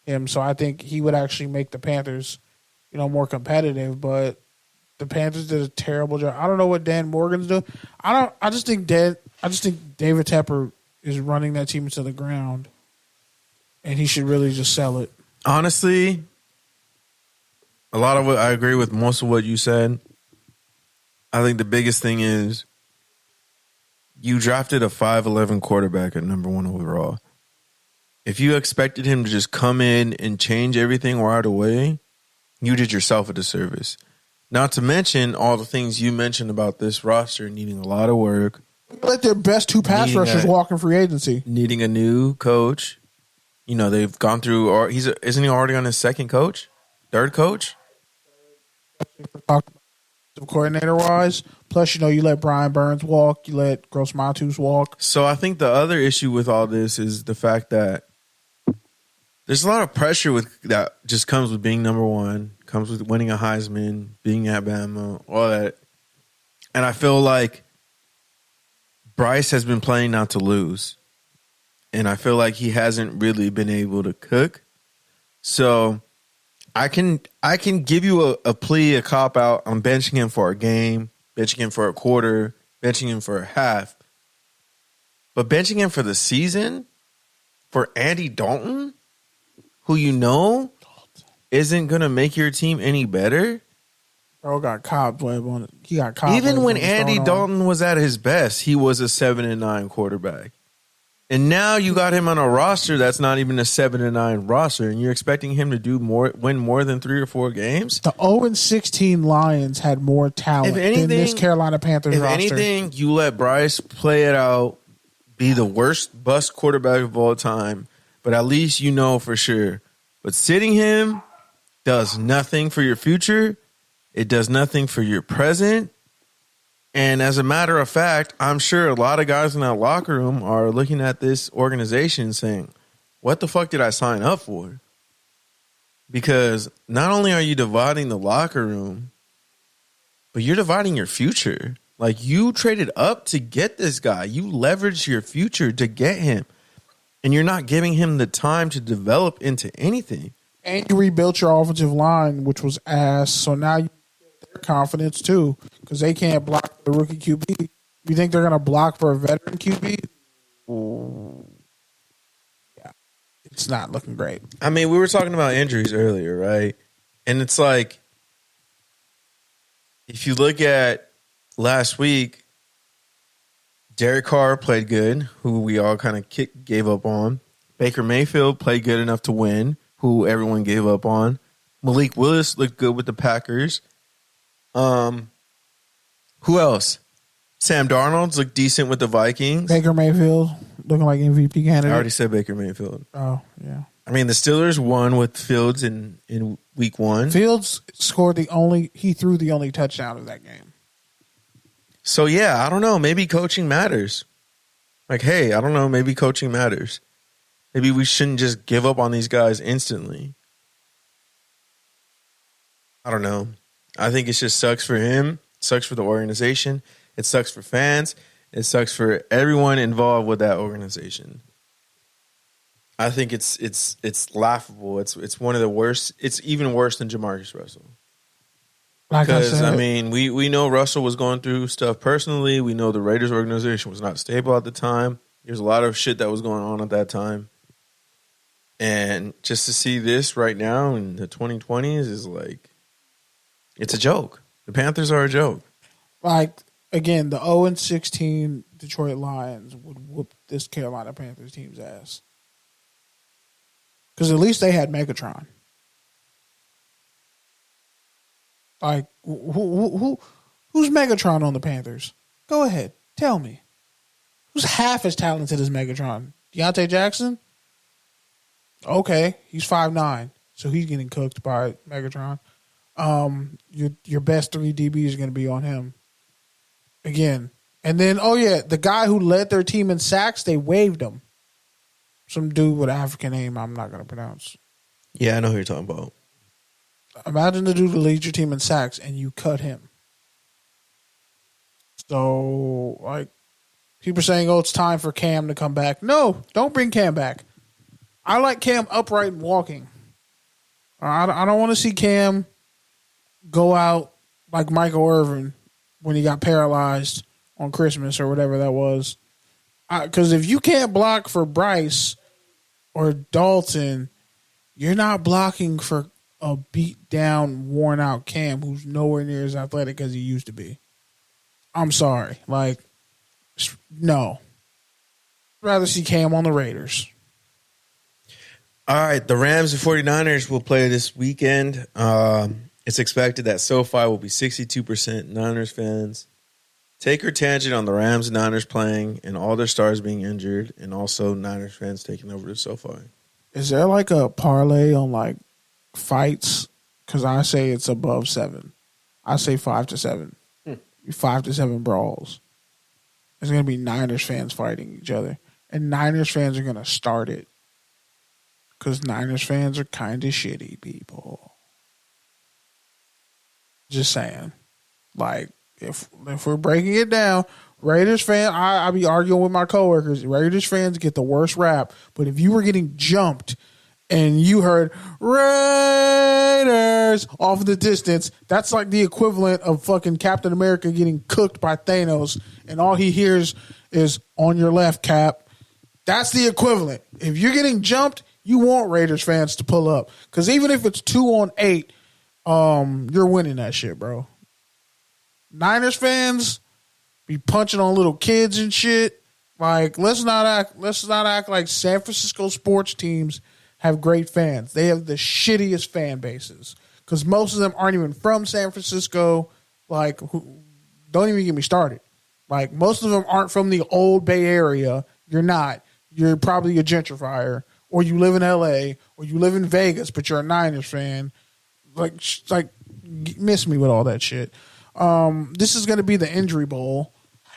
[SPEAKER 2] him, so I think he would actually make the Panthers, you know, more competitive. But the Panthers did a terrible job. I don't know what Dan Morgan's doing. I just think David Tepper is running that team into the ground, and he should really just sell it.
[SPEAKER 4] Honestly, a lot of what I agree with most of what you said. I think the biggest thing is you drafted a 5'11" quarterback at number 1 overall. If you expected him to just come in and change everything right away, you did yourself a disservice. Not to mention all the things you mentioned about this roster needing a lot of work.
[SPEAKER 2] Let their best 2 pass rushers walk in free agency.
[SPEAKER 4] Needing a new coach. You know, they've gone through, isn't he already on his second coach? Third coach?
[SPEAKER 2] Coordinator-wise. Plus, you know, you let Brian Burns walk. You let Gross Matus walk.
[SPEAKER 4] So I think the other issue with all this is the fact that there's a lot of pressure with that just comes with being number 1, comes with winning a Heisman, being at Bama, all that. And I feel like Bryce has been playing not to lose. And I feel like he hasn't really been able to cook. So I can give you a plea, a cop-out. I'm benching him for a game, benching him for a quarter, benching him for a half. But benching him for the season, for Andy Dalton, who you know isn't going to make your team any better.
[SPEAKER 2] Bro got cobweb on it. He got cobweb.
[SPEAKER 4] Even when Andy Dalton was at his best, he was a 7-9 quarterback. And now you got him on a roster that's not even a 7-9 roster, and you're expecting him to win more than 3 or 4 games?
[SPEAKER 2] The 0-16 Lions had more talent than this Carolina Panthers roster.
[SPEAKER 4] If anything, you let Bryce play it out, be the worst bust quarterback of all time, but at least you know for sure. But sitting him does nothing for your future. It does nothing for your present. And as a matter of fact, I'm sure a lot of guys in that locker room are looking at this organization saying, what the fuck did I sign up for? Because not only are you dividing the locker room, but you're dividing your future. Like, you traded up to get this guy. You leveraged your future to get him. And you're not giving him the time to develop into anything.
[SPEAKER 2] And you rebuilt your offensive line, which was ass. So now you get their confidence, too, because they can't block the rookie QB. You think they're going to block for a veteran QB? Yeah. It's not looking great.
[SPEAKER 4] I mean, we were talking about injuries earlier, right? And it's like, if you look at last week, Derek Carr played good, who we all kind of gave up on. Baker Mayfield played good enough to win, who everyone gave up on. Malik Willis looked good with the Packers. Who else? Sam Darnold's looked decent with the Vikings.
[SPEAKER 2] Baker Mayfield looking like MVP candidate.
[SPEAKER 4] I already said Baker Mayfield.
[SPEAKER 2] Oh, yeah.
[SPEAKER 4] I mean, the Steelers won with Fields in week 1.
[SPEAKER 2] Fields scored he threw the only touchdown of that game.
[SPEAKER 4] So, yeah, I don't know. Maybe coaching matters. Like, hey, I don't know, maybe coaching matters. Maybe we shouldn't just give up on these guys instantly. I don't know. I think it just sucks for him. It sucks for the organization. It sucks for fans. It sucks for everyone involved with that organization. I think it's laughable. It's one of the worst. It's even worse than Jamarcus Russell. Because, I mean, we know Russell was going through stuff personally. We know the Raiders organization was not stable at the time. There's a lot of shit that was going on at that time. And just to see this right now in the 2020s is like, it's a joke. The Panthers are a joke.
[SPEAKER 2] Like, again, the 0-16 Detroit Lions would whoop this Carolina Panthers team's ass. Because at least they had Megatron. Like, who's Megatron on the Panthers? Go ahead. Tell me. Who's half as talented as Megatron? Deontay Jackson? Okay. He's 5'9", so he's getting cooked by Megatron. Your best 3 DBs are going to be on him. Again. And then, the guy who led their team in sacks, they waived him. Some dude with an African name I'm not going to pronounce.
[SPEAKER 4] Yeah, I know who you're talking about.
[SPEAKER 2] Imagine the dude who leads your team in sacks and you cut him. So, like, people are saying, it's time for Cam to come back. No, don't bring Cam back. I like Cam upright and walking. I don't want to see Cam go out like Michael Irvin when he got paralyzed on Christmas or whatever that was. Because if you can't block for Bryce or Dalton, you're not blocking for a beat down, worn out Cam who's nowhere near as athletic as he used to be. I'm sorry. Like, no. I'd rather see Cam on the Raiders.
[SPEAKER 4] All right, the Rams and 49ers will play this weekend. It's expected that SoFi will be 62% Niners fans. Take your tangent on the Rams and Niners playing and all their stars being injured, and also Niners fans taking over the SoFi.
[SPEAKER 2] Is there like a parlay on like fights? Because I say it's above 7. I say 5 to 7. 5 to 7 brawls. There's going to be Niners fans fighting each other. And Niners fans are going to start it. Because Niners fans are kind of shitty people. Just saying. Like, if we're breaking it down, Raiders fans, I be arguing with my coworkers. Raiders fans get the worst rap. But if you were getting jumped and you heard Raiders off in the distance, that's like the equivalent of fucking Captain America getting cooked by Thanos and all he hears is on your left, Cap. That's the equivalent. If you're getting jumped, you want Raiders fans to pull up. Because even if it's 2-on-8, you're winning that shit, bro. Niners fans be punching on little kids and shit. Like, let's not act like San Francisco sports teams have great fans. They have the shittiest fan bases because most of them aren't even from San Francisco. Like, don't even get me started. Like, most of them aren't from the old Bay Area. You're not. You're probably a gentrifier, or you live in LA, or you live in Vegas, but you're a Niners fan. Like miss me with all that shit. This is going to be the injury bowl.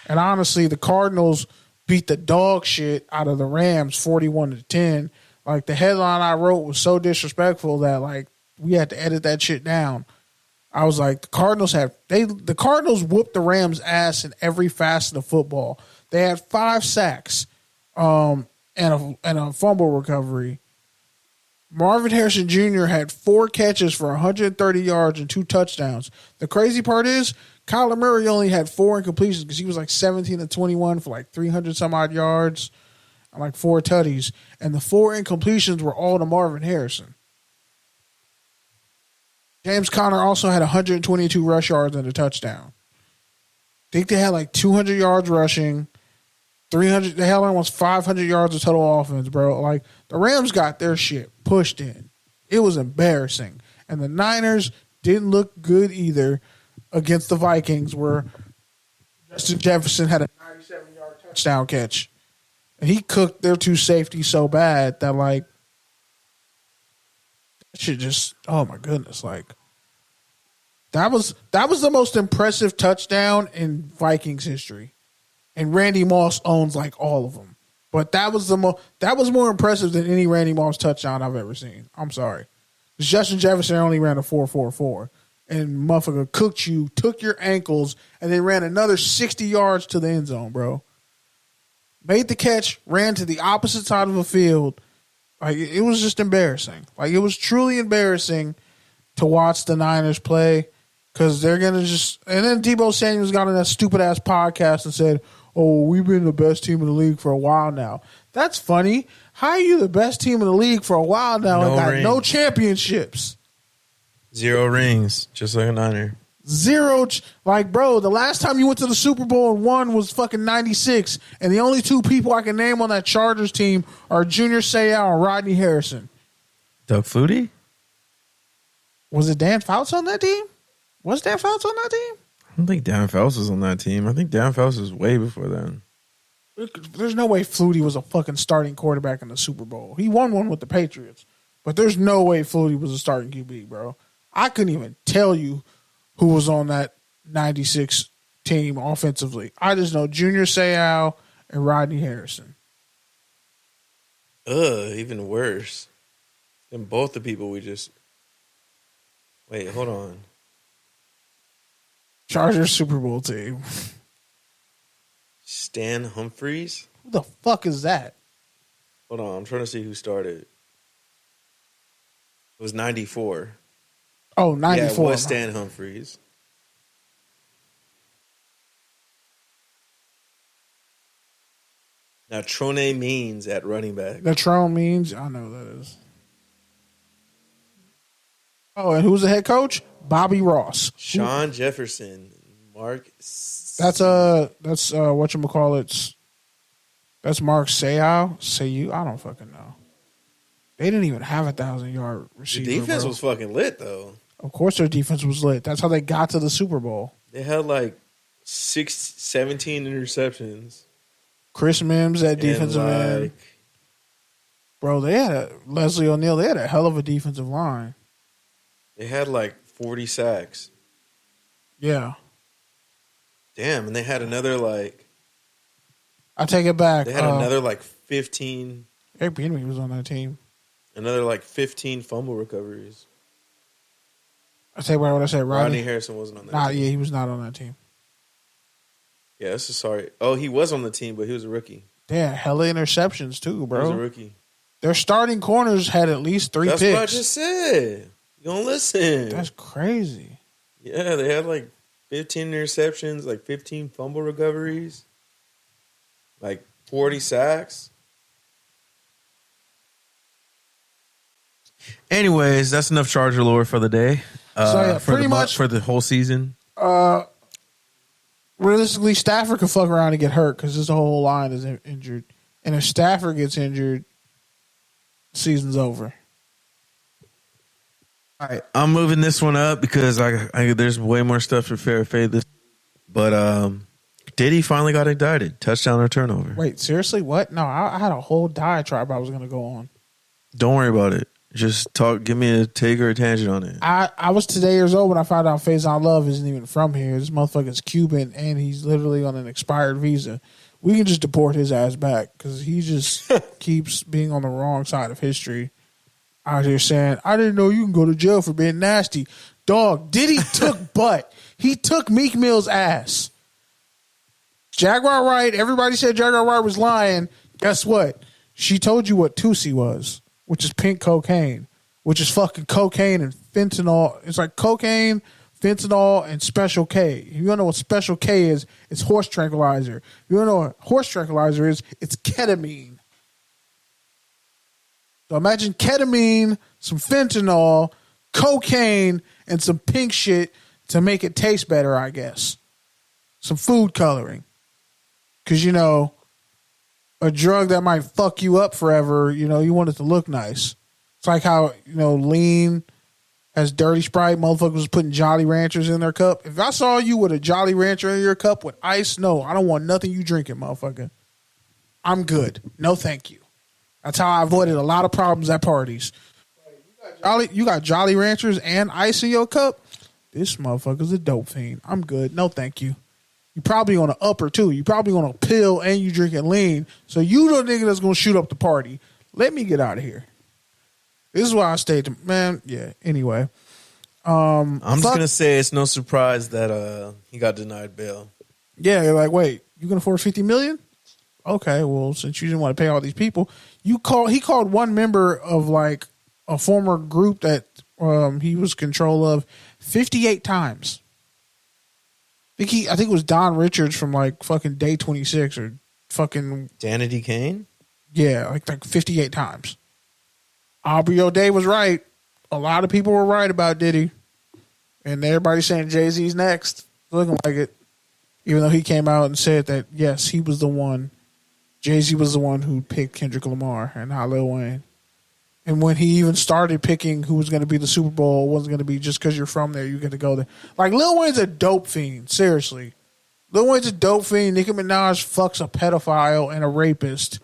[SPEAKER 2] And honestly, the Cardinals beat the dog shit out of the Rams 41-10. Like, the headline I wrote was so disrespectful that, like, we had to edit that shit down. I was like, the Cardinals whooped the Rams' ass in every facet of football. They had 5 sacks and a fumble recovery. Marvin Harrison Jr. had 4 catches for 130 yards and 2 touchdowns. The crazy part is Kyler Murray only had 4 incompletions because he was like 17-21 for like 300 some odd yards and like 4 tutties. And the 4 incompletions were all to Marvin Harrison. James Conner also had 122 rush yards and a touchdown. I think they had like 200 yards rushing. 300, they had almost 500 yards of total offense, bro. Like, the Rams got their shit pushed in. It was embarrassing. And the Niners didn't look good either against the Vikings, where Justin Jefferson had a 97-yard touchdown catch. And he cooked their 2 safeties so bad that, like, that shit just, oh my goodness. Like, that was the most impressive touchdown in Vikings history. and Randy Moss owns like all of them. But that was more impressive than any Randy Moss touchdown I've ever seen. I'm sorry. Justin Jefferson only ran a 4.44, and motherfucker cooked you, took your ankles, and then ran another 60 yards to the end zone, bro. Made the catch, ran to the opposite side of the field. Like, it was just embarrassing. Like, it was truly embarrassing to watch the Niners play because they're going to just – and then Deebo Samuels got on that stupid-ass podcast and said, oh, we've been the best team in the league for a while now. That's funny. How are you the best team in the league for a while now and got no championships?
[SPEAKER 4] 0 rings, just like a Niner.
[SPEAKER 2] 0. Like, bro, the last time you went to the Super Bowl and won was fucking 96, and the only 2 people I can name on that Chargers team are Junior Seau and Rodney Harrison.
[SPEAKER 4] Doug Flutie?
[SPEAKER 2] Was it Dan Fouts on that team? Was Dan Fouts on that team?
[SPEAKER 4] I don't think Dan Fouts was on that team. I think Dan Fouts was way before then.
[SPEAKER 2] There's no way Flutie was a fucking starting quarterback in the Super Bowl. He won one with the Patriots, but there's no way Flutie was a starting QB, bro. I couldn't even tell you who was on that 96 team offensively. I just know Junior Seau and Rodney Harrison.
[SPEAKER 4] Even worse than both the people we just... Wait, hold on.
[SPEAKER 2] Chargers Super Bowl team.
[SPEAKER 4] Stan Humphries?
[SPEAKER 2] Who the fuck is that?
[SPEAKER 4] Hold on, I'm trying to see who started. It was 94.
[SPEAKER 2] Oh, 94.
[SPEAKER 4] Yeah, it was Stan Humphries. Now, Trone Means at running back.
[SPEAKER 2] Latrone Means, I know who that is. Oh, and who's the head coach? Bobby Ross.
[SPEAKER 4] Sean Jefferson. Mark.
[SPEAKER 2] That's whatchamacallits. That's Mark Seau. I don't fucking know. They didn't even have 1,000-yard receiver.
[SPEAKER 4] The defense
[SPEAKER 2] bro.
[SPEAKER 4] was fucking lit, though.
[SPEAKER 2] Of course their defense was lit. That's how they got to the Super Bowl.
[SPEAKER 4] They had like 17 interceptions.
[SPEAKER 2] Chris Mims at defensive end. Bro, they had Leslie O'Neal. They had a hell of a defensive line.
[SPEAKER 4] They had like 40 sacks.
[SPEAKER 2] Yeah.
[SPEAKER 4] Damn, and they had another like...
[SPEAKER 2] I take it back.
[SPEAKER 4] They had another like 15...
[SPEAKER 2] Eric Bieniemy was on that team.
[SPEAKER 4] Another like 15 fumble recoveries.
[SPEAKER 2] I take back what I said.
[SPEAKER 4] Rodney Harrison wasn't on that team.
[SPEAKER 2] Yeah, he was not on that team.
[SPEAKER 4] Yeah, this is sorry. Oh, he was on the team, but he was a rookie.
[SPEAKER 2] They had hella interceptions too, bro.
[SPEAKER 4] He was a rookie.
[SPEAKER 2] Their starting corners had at least 3
[SPEAKER 4] That's
[SPEAKER 2] picks.
[SPEAKER 4] That's what I just said. You don't listen.
[SPEAKER 2] That's crazy.
[SPEAKER 4] Yeah, they had like 15 interceptions, like 15 fumble recoveries, like 40 sacks. Anyways, that's enough Charger lore for the day.
[SPEAKER 2] Pretty much
[SPEAKER 4] for the whole season.
[SPEAKER 2] Realistically, Stafford could fuck around and get hurt because his whole line is injured. And if Stafford gets injured, the season's over.
[SPEAKER 4] All right, I'm moving this one up because I there's way more stuff for fair fade this. But Diddy finally got indicted. Touchdown or turnover.
[SPEAKER 2] Wait, seriously? What? No, I had a whole diatribe I was going to go on.
[SPEAKER 4] Don't worry about it. Just talk. Give me a take or a tangent on it.
[SPEAKER 2] I was today years old when I found out Faison Love isn't even from here. This motherfucker's Cuban and he's literally on an expired visa. We can just deport his ass back because he just keeps being on the wrong side of history. Out here saying, I didn't know you can go to jail for being nasty. Dog, Diddy took butt. He took Meek Mill's ass. Jaguar Wright, everybody said Jaguar Wright was lying. Guess what? She told you what Tusi was, which is pink cocaine, which is fucking cocaine and fentanyl. It's like cocaine, fentanyl, and Special K. If you don't know what Special K is, it's horse tranquilizer. If you don't know what horse tranquilizer is, it's ketamine. So imagine ketamine, some fentanyl, cocaine, and some pink shit to make it taste better, I guess. Some food coloring. Because, a drug that might fuck you up forever, you want it to look nice. It's like how, lean has dirty Sprite. Motherfuckers was putting Jolly Ranchers in their cup. If I saw you with a Jolly Rancher in your cup with ice, no, I don't want nothing you drinking, motherfucker. I'm good. No, thank you. That's how I avoided a lot of problems at parties. You got Jolly Ranchers and ice in your cup? This motherfucker's a dope fiend. I'm good. No, thank you. You probably on an upper too. You probably on a pill and you drinking lean. So you the nigga that's gonna shoot up the party. Let me get out of here. This is why I stayed. Man, yeah. Anyway,
[SPEAKER 4] I'm just gonna say it's no surprise that he got denied bail.
[SPEAKER 2] Yeah, you're like, wait, you can afford $50 million? Okay, well, since you didn't want to pay all these people, he called one member of like a former group that he was control of 58 times. I think it was Don Richards from like fucking Day 26 or fucking
[SPEAKER 4] Danity Kane?
[SPEAKER 2] Yeah, like 58 times. Aubrey O'Day was right. A lot of people were right about Diddy. And everybody's saying Jay-Z's next. Looking like it. Even though he came out and said that, yes, he was the one. Jay-Z was the one who picked Kendrick Lamar and not Lil Wayne. And when he even started picking who was going to be the Super Bowl, it wasn't going to be just because you're from there, you get to go there. Like, Lil Wayne's a dope fiend. Seriously. Lil Wayne's a dope fiend. Nicki Minaj fucks a pedophile and a rapist.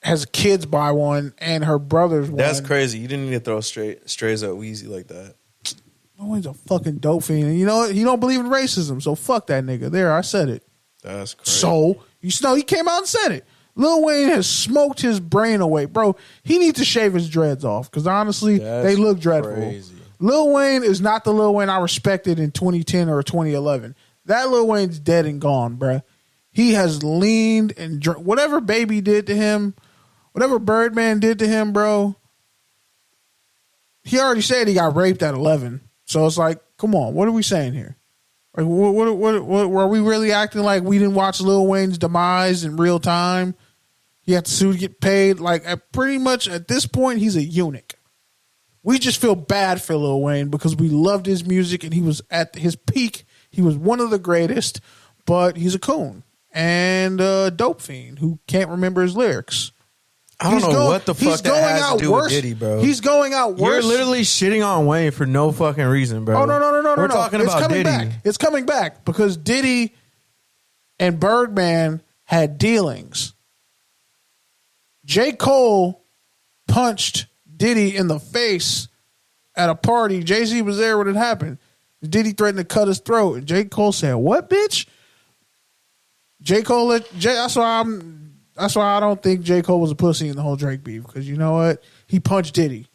[SPEAKER 2] Has kids by one, and her brother's one.
[SPEAKER 4] That's crazy. You didn't need to throw strays at Weezy like that.
[SPEAKER 2] Lil Wayne's a fucking dope fiend. And you know what? He don't believe in racism, so fuck that nigga. There, I said it.
[SPEAKER 4] That's crazy.
[SPEAKER 2] So, you know, he came out and said it. Lil Wayne has smoked his brain away. Bro, he needs to shave his dreads off because honestly, they look dreadful.
[SPEAKER 4] Crazy. Lil
[SPEAKER 2] Wayne is not the Lil Wayne I respected in 2010 or 2011. That Lil Wayne's dead and gone, bruh. He has leaned and whatever Baby did to him, whatever Birdman did to him, bro. He already said he got raped at 11. So it's like, come on, what are we saying here? Like, what were we really acting like we didn't watch Lil Wayne's demise in real time? He had to sue to get paid. Like, pretty much at this point, he's a eunuch. We just feel bad for Lil Wayne because we loved his music and he was at his peak. He was one of the greatest, but he's a coon and a dope fiend who can't remember his lyrics.
[SPEAKER 4] I don't know what the fuck that has to do with Diddy, bro.
[SPEAKER 2] He's going out worse.
[SPEAKER 4] You're literally shitting on Wayne for no fucking reason, bro.
[SPEAKER 2] Oh, no.
[SPEAKER 4] We're talking about Diddy.
[SPEAKER 2] Back. It's coming back because Diddy and Birdman had dealings. J. Cole punched Diddy in the face at a party. Jay-Z was there when it happened. Diddy threatened to cut his throat. And J. Cole said, "What, bitch?" J. Cole, that's why I don't think J. Cole was a pussy in the whole Drake beef. Because you know what? He punched Diddy.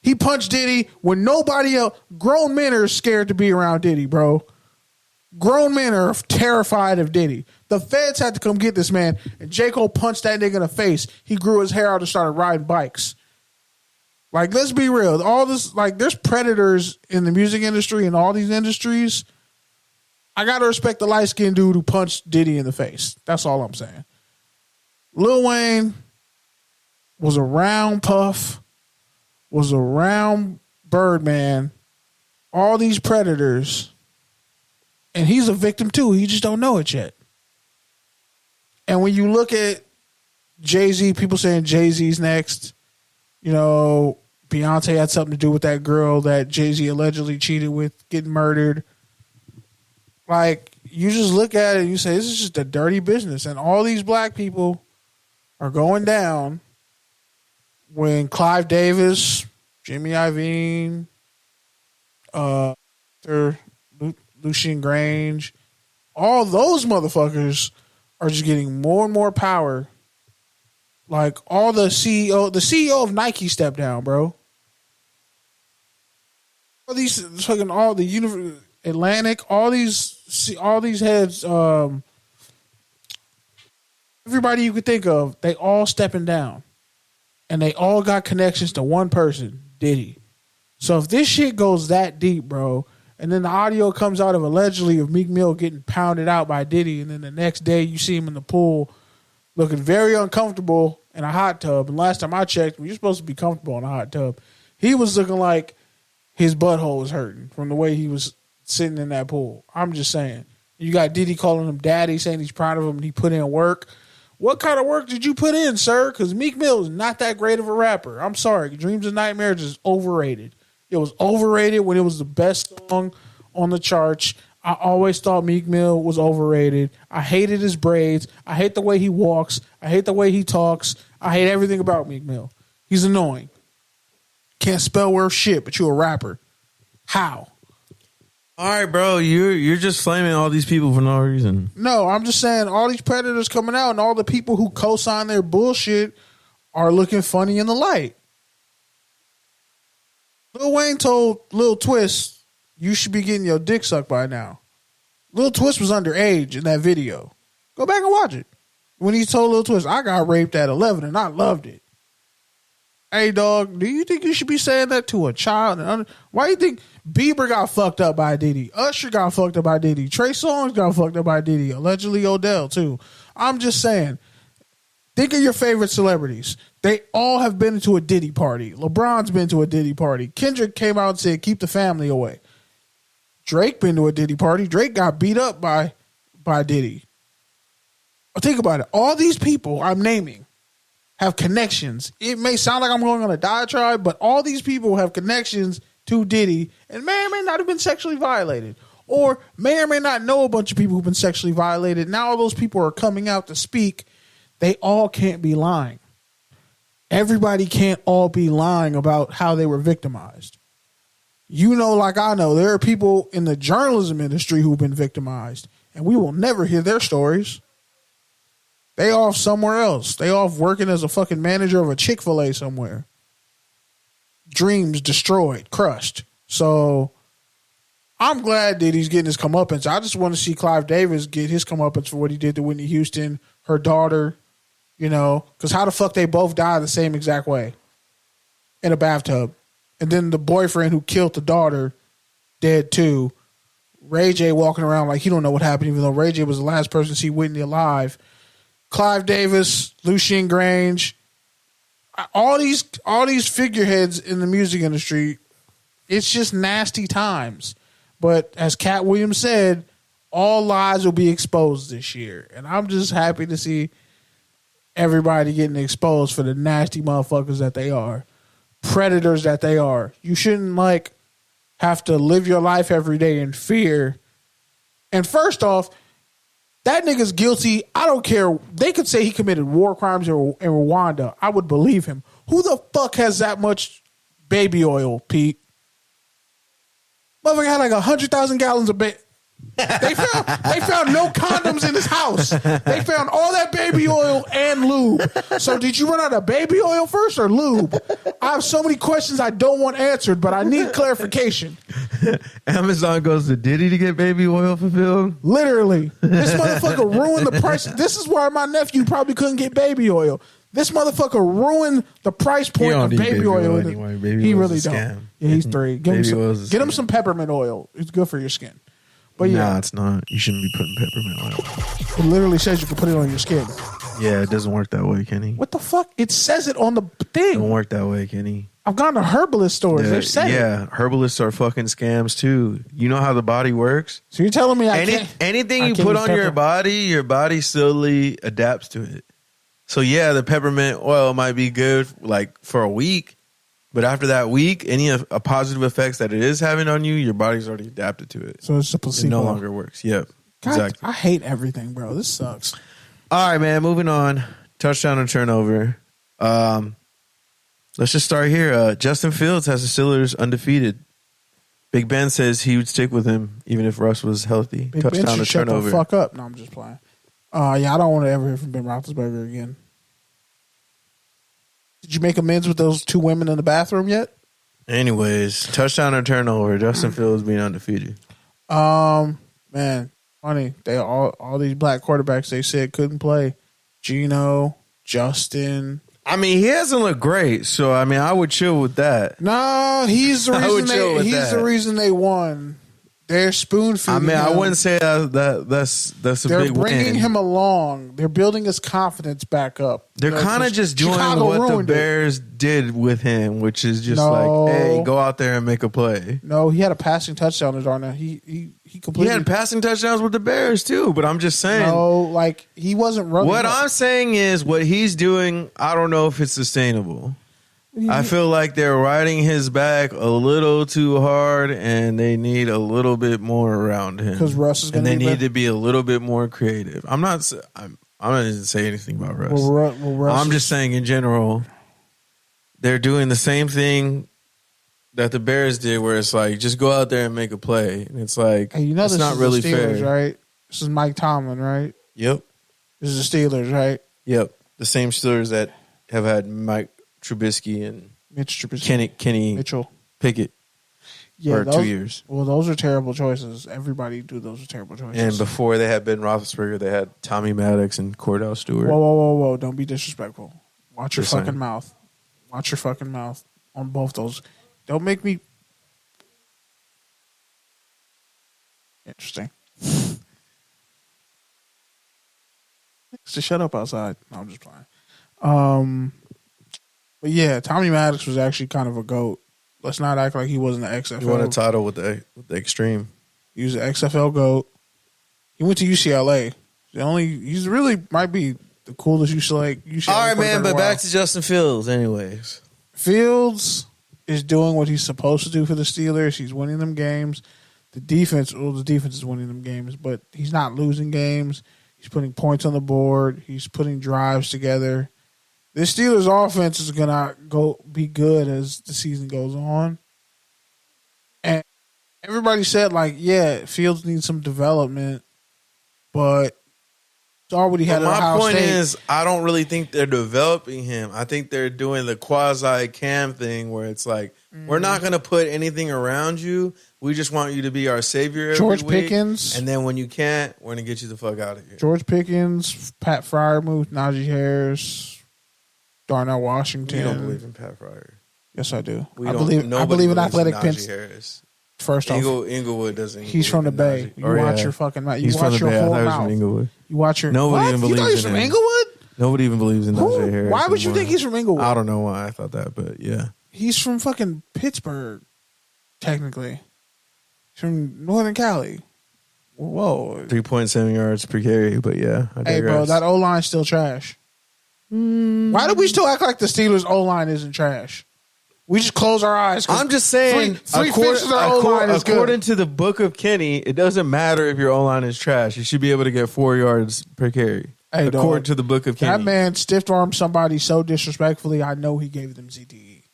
[SPEAKER 2] He punched Diddy when nobody else. Grown men are scared to be around Diddy, bro. Grown men are terrified of Diddy. The feds had to come get this man, and J. Cole punched that nigga in the face. He grew his hair out and started riding bikes. Like, let's be real. All this, like, there's predators in the music industry and all these industries. I gotta respect the light-skinned dude who punched Diddy in the face. That's all I'm saying. Lil Wayne was around Puff, was around Birdman, all these predators, and he's a victim too. He just don't know it yet. And when you look at Jay-Z, people saying Jay-Z's next, you know, Beyonce had something to do with that girl that Jay-Z allegedly cheated with getting murdered. Like, you just look at it and you say, this is just a dirty business. And all these black people are going down when Clive Davis, Jimmy Iovine, Lucien Grange, all those motherfuckers are just getting more and more power. Like, all the CEO of Nike stepped down, bro. All these fucking Atlantic, all these heads, everybody you could think of, they all stepping down. And they all got connections to one person, Diddy. So if this shit goes that deep, bro, and then the audio comes out of allegedly of Meek Mill getting pounded out by Diddy, and then the next day you see him in the pool looking very uncomfortable in a hot tub. And last time I checked, you're supposed to be comfortable in a hot tub. He was looking like his butthole was hurting from the way he was sitting in that pool. I'm just saying. You got Diddy calling him daddy, saying he's proud of him and he put in work. What kind of work did you put in, sir? Because Meek Mill is not that great of a rapper. I'm sorry. Dreams and Nightmares is overrated. It was overrated when it was the best song on the charts. I always thought Meek Mill was overrated. I hated his braids. I hate the way he walks. I hate the way he talks. I hate everything about Meek Mill. He's annoying. Can't spell worth shit, but you're a rapper. How?
[SPEAKER 4] All right, bro. You're just flaming all these people for no reason.
[SPEAKER 2] No, I'm just saying all these predators coming out and all the people who co-sign their bullshit are looking funny in the light. Lil Wayne told Lil Twist, you should be getting your dick sucked by now. Lil Twist was underage in that video. Go back and watch it. When he told Lil Twist, I got raped at 11 and I loved it. Hey, dog, do you think you should be saying that to a child? Why do you think Bieber got fucked up by Diddy? Usher got fucked up by Diddy. Trey Songz got fucked up by Diddy. Allegedly Odell, too. I'm just saying, think of your favorite celebrities. They all have been to a Diddy party. LeBron's been to a Diddy party. Kendrick came out and said, keep the family away. Drake been to a Diddy party. Drake got beat up by Diddy. Think about it. All these people I'm naming have connections. It may sound like I'm going on a diatribe, but all these people have connections to Diddy and may or may not have been sexually violated, or may or may not know a bunch of people who've been sexually violated. Now all those people are coming out to speak. They all can't be lying. Everybody can't all be lying about how they were victimized. You know, like I know, there are people in the journalism industry who've been victimized, and we will never hear their stories. They off somewhere else. They off working as a fucking manager of a Chick-fil-A somewhere. Dreams destroyed, crushed. So I'm glad that he's getting his comeuppance. I just want to see Clive Davis get his comeuppance for what he did to Whitney Houston, her daughter, you know, because how the fuck they both died the same exact way in a bathtub. And then the boyfriend who killed the daughter, dead too. Ray J walking around like he don't know what happened, even though Ray J was the last person to see Whitney alive. Clive Davis, Lucien Grange, all these figureheads in the music industry, it's just nasty times. But as Cat Williams said, all lies will be exposed this year. And I'm just happy to see everybody getting exposed for the nasty motherfuckers that they are. Predators that they are. You shouldn't have to live your life every day in fear. And first off, that nigga's guilty. I don't care. They could say he committed war crimes in Rwanda. I would believe him. Who the fuck has that much baby oil, Pete? Motherfucker had like 100,000 gallons of baby. They found no condoms in his house. They found all that baby oil and lube. So did you run out of baby oil first or lube? I have so many questions I don't want answered, but I need clarification.
[SPEAKER 4] Amazon goes to Diddy to get baby oil fulfilled?
[SPEAKER 2] Literally. This motherfucker ruined the price. This is why my nephew probably couldn't get baby oil. This motherfucker ruined the price point of baby oil.
[SPEAKER 4] Anyway. Baby
[SPEAKER 2] he
[SPEAKER 4] oil's
[SPEAKER 2] really
[SPEAKER 4] a
[SPEAKER 2] don't.
[SPEAKER 4] scam.
[SPEAKER 2] Yeah, he's 3. Get him some
[SPEAKER 4] scam.
[SPEAKER 2] peppermint oil. It's good for your skin. But yeah,
[SPEAKER 4] nah, it's not. You shouldn't be putting peppermint oil.
[SPEAKER 2] It literally says you can put it on your skin.
[SPEAKER 4] Yeah, it doesn't work that way, Kenny.
[SPEAKER 2] What the fuck? It says it on the thing.
[SPEAKER 4] It don't work that way, Kenny.
[SPEAKER 2] I've gone to herbalist stores. They've said it.
[SPEAKER 4] Yeah, herbalists are fucking scams too. You know how the body works?
[SPEAKER 2] So you're telling me
[SPEAKER 4] anything you put on your body slowly adapts to it. So yeah, the peppermint oil might be good like for a week, but after that week, any of a positive effects that it is having on you, your body's already adapted to it.
[SPEAKER 2] So it's a placebo.
[SPEAKER 4] It no longer works. Yep.
[SPEAKER 2] God,
[SPEAKER 4] exactly.
[SPEAKER 2] I hate everything, bro. This sucks.
[SPEAKER 4] All right, man. Moving on. Touchdown and turnover. Let's just start here. Justin Fields has the Steelers undefeated. Big Ben says he would stick with him even if Russ was healthy.
[SPEAKER 2] Big
[SPEAKER 4] Touchdown
[SPEAKER 2] Ben
[SPEAKER 4] and
[SPEAKER 2] should
[SPEAKER 4] turnover.
[SPEAKER 2] shut the fuck up. No, I'm just playing. Yeah, I don't want to ever hear from Ben Roethlisberger again. Did you make amends with those 2 women in the bathroom yet?
[SPEAKER 4] Anyways, touchdown or turnover. Justin Fields being undefeated.
[SPEAKER 2] Man, funny. They all these black quarterbacks they said couldn't play. Geno, Justin.
[SPEAKER 4] I mean, he hasn't looked great, so I mean, I would chill with that.
[SPEAKER 2] No, he's the reason the reason they won. They're spoon feeding.
[SPEAKER 4] I mean,
[SPEAKER 2] him.
[SPEAKER 4] I wouldn't say that's a
[SPEAKER 2] They're
[SPEAKER 4] big win.
[SPEAKER 2] bringing him along. They're building his confidence back up.
[SPEAKER 4] They're kind of just doing what the Bears did with him, which is just like, hey, go out there and make a play.
[SPEAKER 2] No, he had a passing touchdown to Darnell. He completely.
[SPEAKER 4] He had passing touchdowns with the Bears too, but I'm just saying.
[SPEAKER 2] No, like he wasn't running.
[SPEAKER 4] What I'm saying is what he's doing, I don't know if it's sustainable. I feel like they're riding his back a little too hard, and they need a little bit more around him.
[SPEAKER 2] Because Russ is going to
[SPEAKER 4] be. And they need to be a little bit more creative. I'm not going to say anything about Russ.
[SPEAKER 2] Russ
[SPEAKER 4] I'm just saying in general, they're doing the same thing that the Bears did where it's like, just go out there and make a play. And it's like,
[SPEAKER 2] Hey,
[SPEAKER 4] it's
[SPEAKER 2] this
[SPEAKER 4] not
[SPEAKER 2] is
[SPEAKER 4] really
[SPEAKER 2] the Steelers,
[SPEAKER 4] fair.
[SPEAKER 2] right? This is Mike Tomlin, right?
[SPEAKER 4] Yep.
[SPEAKER 2] This is the Steelers, right?
[SPEAKER 4] Yep. The same Steelers that have had Mike Trubisky and
[SPEAKER 2] Mitch Trubisky.
[SPEAKER 4] Kenny
[SPEAKER 2] Mitchell.
[SPEAKER 4] Pickett for 2 years.
[SPEAKER 2] Well, those are terrible choices. Everybody do those are terrible choices.
[SPEAKER 4] And before they had Ben Roethlisberger, they had Tommy Maddox and Cordell Stewart.
[SPEAKER 2] Whoa. Don't be disrespectful. Watch your
[SPEAKER 4] Just
[SPEAKER 2] fucking
[SPEAKER 4] saying.
[SPEAKER 2] mouth. Watch your fucking mouth on both those. Don't make me... Interesting. To shut up outside. No, I'm just playing. But yeah, Tommy Maddox was actually kind of a GOAT. Let's not act like he wasn't an XFL.
[SPEAKER 4] He won a title with the Extreme.
[SPEAKER 2] He was an XFL GOAT. He went to UCLA. He's really might be the coolest UCLA.
[SPEAKER 4] All right, man, but back to Justin Fields anyways.
[SPEAKER 2] Fields is doing what he's supposed to do for the Steelers. He's winning them games. The defense is winning them games, but he's not losing games. He's putting points on the board. He's putting drives together. This Steelers offense is gonna be good as the season goes on. And everybody said, like, yeah, Fields needs some development, but it's already had Ohio
[SPEAKER 4] My point
[SPEAKER 2] State.
[SPEAKER 4] is, I don't really think they're developing him. I think they're doing the quasi-Cam thing where it's like, we're not going to put anything around you. We just want you to be our savior every
[SPEAKER 2] George
[SPEAKER 4] week.
[SPEAKER 2] Pickens.
[SPEAKER 4] And then when you can't, we're going to get you the fuck out of here.
[SPEAKER 2] George Pickens, Pat Fryermuth, Najee Harris, Darnell Washington.
[SPEAKER 4] You don't believe in Pat Fryer.
[SPEAKER 2] Yes, I do. I
[SPEAKER 4] Nobody
[SPEAKER 2] believe in
[SPEAKER 4] believes
[SPEAKER 2] athletic
[SPEAKER 4] Najee
[SPEAKER 2] pins.
[SPEAKER 4] Harris.
[SPEAKER 2] First off,
[SPEAKER 4] Inglewood doesn't.
[SPEAKER 2] he's from the Bay. You watch your fucking mouth. You
[SPEAKER 4] He's from
[SPEAKER 2] watch
[SPEAKER 4] the
[SPEAKER 2] your
[SPEAKER 4] Bay. I
[SPEAKER 2] whole
[SPEAKER 4] thought he was from
[SPEAKER 2] mouth.
[SPEAKER 4] Inglewood.
[SPEAKER 2] You watch your.
[SPEAKER 4] Nobody
[SPEAKER 2] what?
[SPEAKER 4] even
[SPEAKER 2] You thought
[SPEAKER 4] believes
[SPEAKER 2] he's
[SPEAKER 4] in
[SPEAKER 2] from
[SPEAKER 4] him.
[SPEAKER 2] Inglewood?
[SPEAKER 4] Nobody even believes in Najee Harris.
[SPEAKER 2] Why would you
[SPEAKER 4] anymore.
[SPEAKER 2] think he's from Inglewood?
[SPEAKER 4] I don't know why I thought that, but yeah.
[SPEAKER 2] He's from fucking Pittsburgh, technically. He's from Northern Cali. Whoa.
[SPEAKER 4] 3.7 yards per carry, but yeah. I
[SPEAKER 2] Hey, bro,
[SPEAKER 4] digress.
[SPEAKER 2] that O-line's still trash. Why do we still act like the Steelers' O-line isn't trash? We just close our eyes.
[SPEAKER 4] I'm just saying,
[SPEAKER 2] three-fifths of their O-line is good.
[SPEAKER 4] according to the book of Kenny, it doesn't matter if your O-line is trash. You should be able to get 4 yards per carry.
[SPEAKER 2] Hey,
[SPEAKER 4] according
[SPEAKER 2] dog,
[SPEAKER 4] to the book of Kenny.
[SPEAKER 2] that man stiff-armed somebody so disrespectfully, I know he gave them ZTE.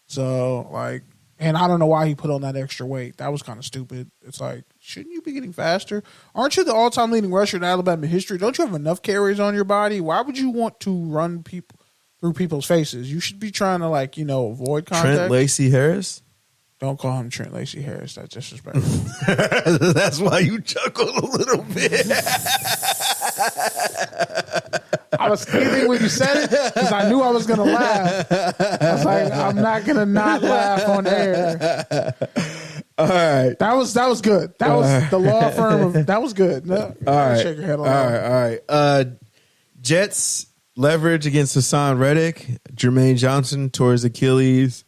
[SPEAKER 2] So, like, and I don't know why he put on that extra weight. That was kind of stupid. It's like, shouldn't you be getting faster? Aren't you the all-time leading rusher in Alabama history? Don't you have enough carries on your body? Why would you want to run people through people's faces? You should be trying to, like, avoid contact.
[SPEAKER 4] Trent Lacey Harris?
[SPEAKER 2] Don't call him Trent Lacey Harris. That's disrespectful.
[SPEAKER 4] That's why you chuckled a little bit.
[SPEAKER 2] I was sneezing when you said it because I knew I was going to laugh. I was like, I'm not going to not laugh on air.
[SPEAKER 4] All right.
[SPEAKER 2] That was good. That was the law firm of, that was good. No,
[SPEAKER 4] All right.
[SPEAKER 2] Shake your head
[SPEAKER 4] All
[SPEAKER 2] along.
[SPEAKER 4] right. Jets leverage against Hassan Reddick. Jermaine Johnson tore his Achilles.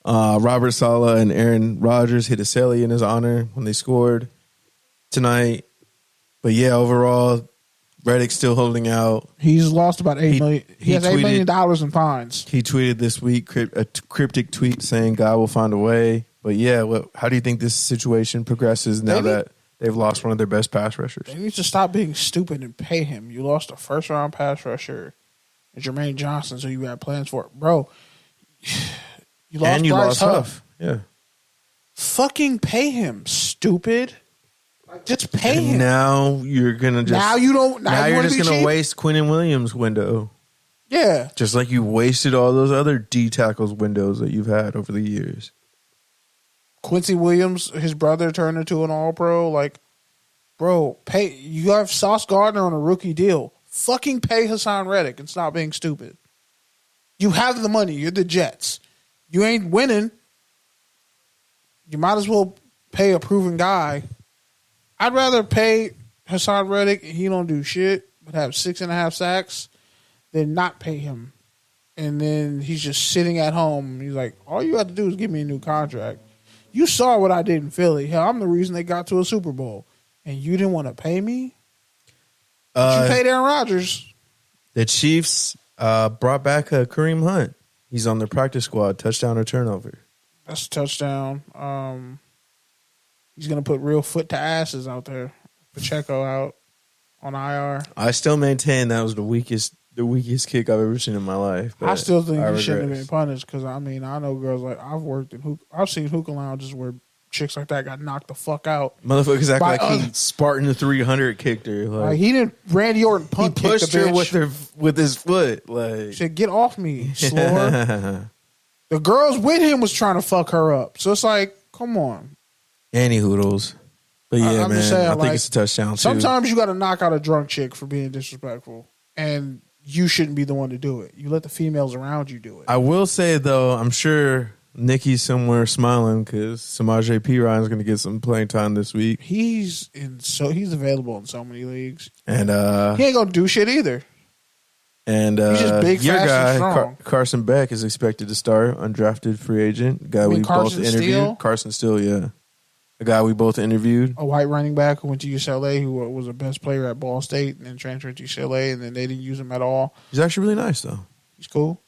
[SPEAKER 4] Robert Saleh and Aaron Rodgers hit a celly in his honor when they scored tonight. But yeah, overall, Reddick's still holding out.
[SPEAKER 2] He's lost about $8 million. He has $8
[SPEAKER 4] tweeted-
[SPEAKER 2] million in fines.
[SPEAKER 4] He tweeted this week a cryptic tweet saying God will find a way. But yeah, how do you think this situation progresses now that they've lost one of their best pass rushers?
[SPEAKER 2] They need to stop being stupid and pay him. You lost a first-round pass rusher, and Jermaine Johnson, so you had plans for it. Bro, you lost
[SPEAKER 4] and you
[SPEAKER 2] Bryce
[SPEAKER 4] lost
[SPEAKER 2] Huff.
[SPEAKER 4] Huff. Yeah.
[SPEAKER 2] Fucking pay him, stupid. Just pay
[SPEAKER 4] And
[SPEAKER 2] him.
[SPEAKER 4] now you're gonna just
[SPEAKER 2] Now you don't.
[SPEAKER 4] now
[SPEAKER 2] you
[SPEAKER 4] you're
[SPEAKER 2] wanna
[SPEAKER 4] just
[SPEAKER 2] be
[SPEAKER 4] gonna
[SPEAKER 2] cheap?
[SPEAKER 4] waste Quinnen Williams' window.
[SPEAKER 2] Yeah.
[SPEAKER 4] Just like you wasted all those other D tackles windows that you've had over the years.
[SPEAKER 2] Quincy Williams, his brother, turned into an All-Pro. Like, bro, pay. You have Sauce Gardner on a rookie deal. Fucking pay Hassan Reddick and stop being stupid. You have the money. You're the Jets. You ain't winning. You might as well pay a proven guy. I'd rather pay Hassan Reddick and he don't do shit, but have 6.5 sacks, than not pay him. And then he's just sitting at home. He's like, all you have to do is give me a new contract. You saw what I did in Philly. Hell, I'm the reason they got to a Super Bowl. And you didn't want to pay me? But you paid Aaron Rodgers.
[SPEAKER 4] The Chiefs brought back Kareem Hunt. He's on the practice squad, touchdown or turnover.
[SPEAKER 2] That's a touchdown. He's going to put real foot to asses out there. Pacheco out on IR.
[SPEAKER 4] I still maintain that was the weakest the weakest kick I've ever seen in my life.
[SPEAKER 2] I still think he shouldn't have
[SPEAKER 4] regress.
[SPEAKER 2] been punished because I know girls like I've seen hookah lounges where chicks like that got knocked the fuck out.
[SPEAKER 4] Motherfuckers act
[SPEAKER 2] By
[SPEAKER 4] like he Spartan 300 kicked her.
[SPEAKER 2] Like he didn't Randy Orton
[SPEAKER 4] he
[SPEAKER 2] punt
[SPEAKER 4] pushed
[SPEAKER 2] the
[SPEAKER 4] her
[SPEAKER 2] bitch.
[SPEAKER 4] with his foot. Like
[SPEAKER 2] Said, "Get off me, slore." The girls with him was trying to fuck her up. So it's like, come on.
[SPEAKER 4] Any hoodles. But yeah,
[SPEAKER 2] I'm
[SPEAKER 4] man,
[SPEAKER 2] just saying,
[SPEAKER 4] I think it's a touchdown too.
[SPEAKER 2] Sometimes you got to knock out a drunk chick for being disrespectful, and you shouldn't be the one to do it. You let the females around you do it.
[SPEAKER 4] I will say though, I'm sure Nikki's somewhere smiling because Samaje Perine is going to get some playing time this week,
[SPEAKER 2] He's available in so many leagues.
[SPEAKER 4] and
[SPEAKER 2] He ain't gonna do shit either.
[SPEAKER 4] And
[SPEAKER 2] He's just big,
[SPEAKER 4] your
[SPEAKER 2] fast, and
[SPEAKER 4] guy,
[SPEAKER 2] strong.
[SPEAKER 4] Carson Beck, is expected to start, undrafted free agent. Guy we both
[SPEAKER 2] Carson
[SPEAKER 4] interviewed.
[SPEAKER 2] Steele?
[SPEAKER 4] Carson Steele, yeah. The guy we both interviewed.
[SPEAKER 2] A white running back who went to UCLA, who was the best player at Ball State, and then transferred to UCLA, and then they didn't use him at all.
[SPEAKER 4] He's actually really nice, though.
[SPEAKER 2] He's cool.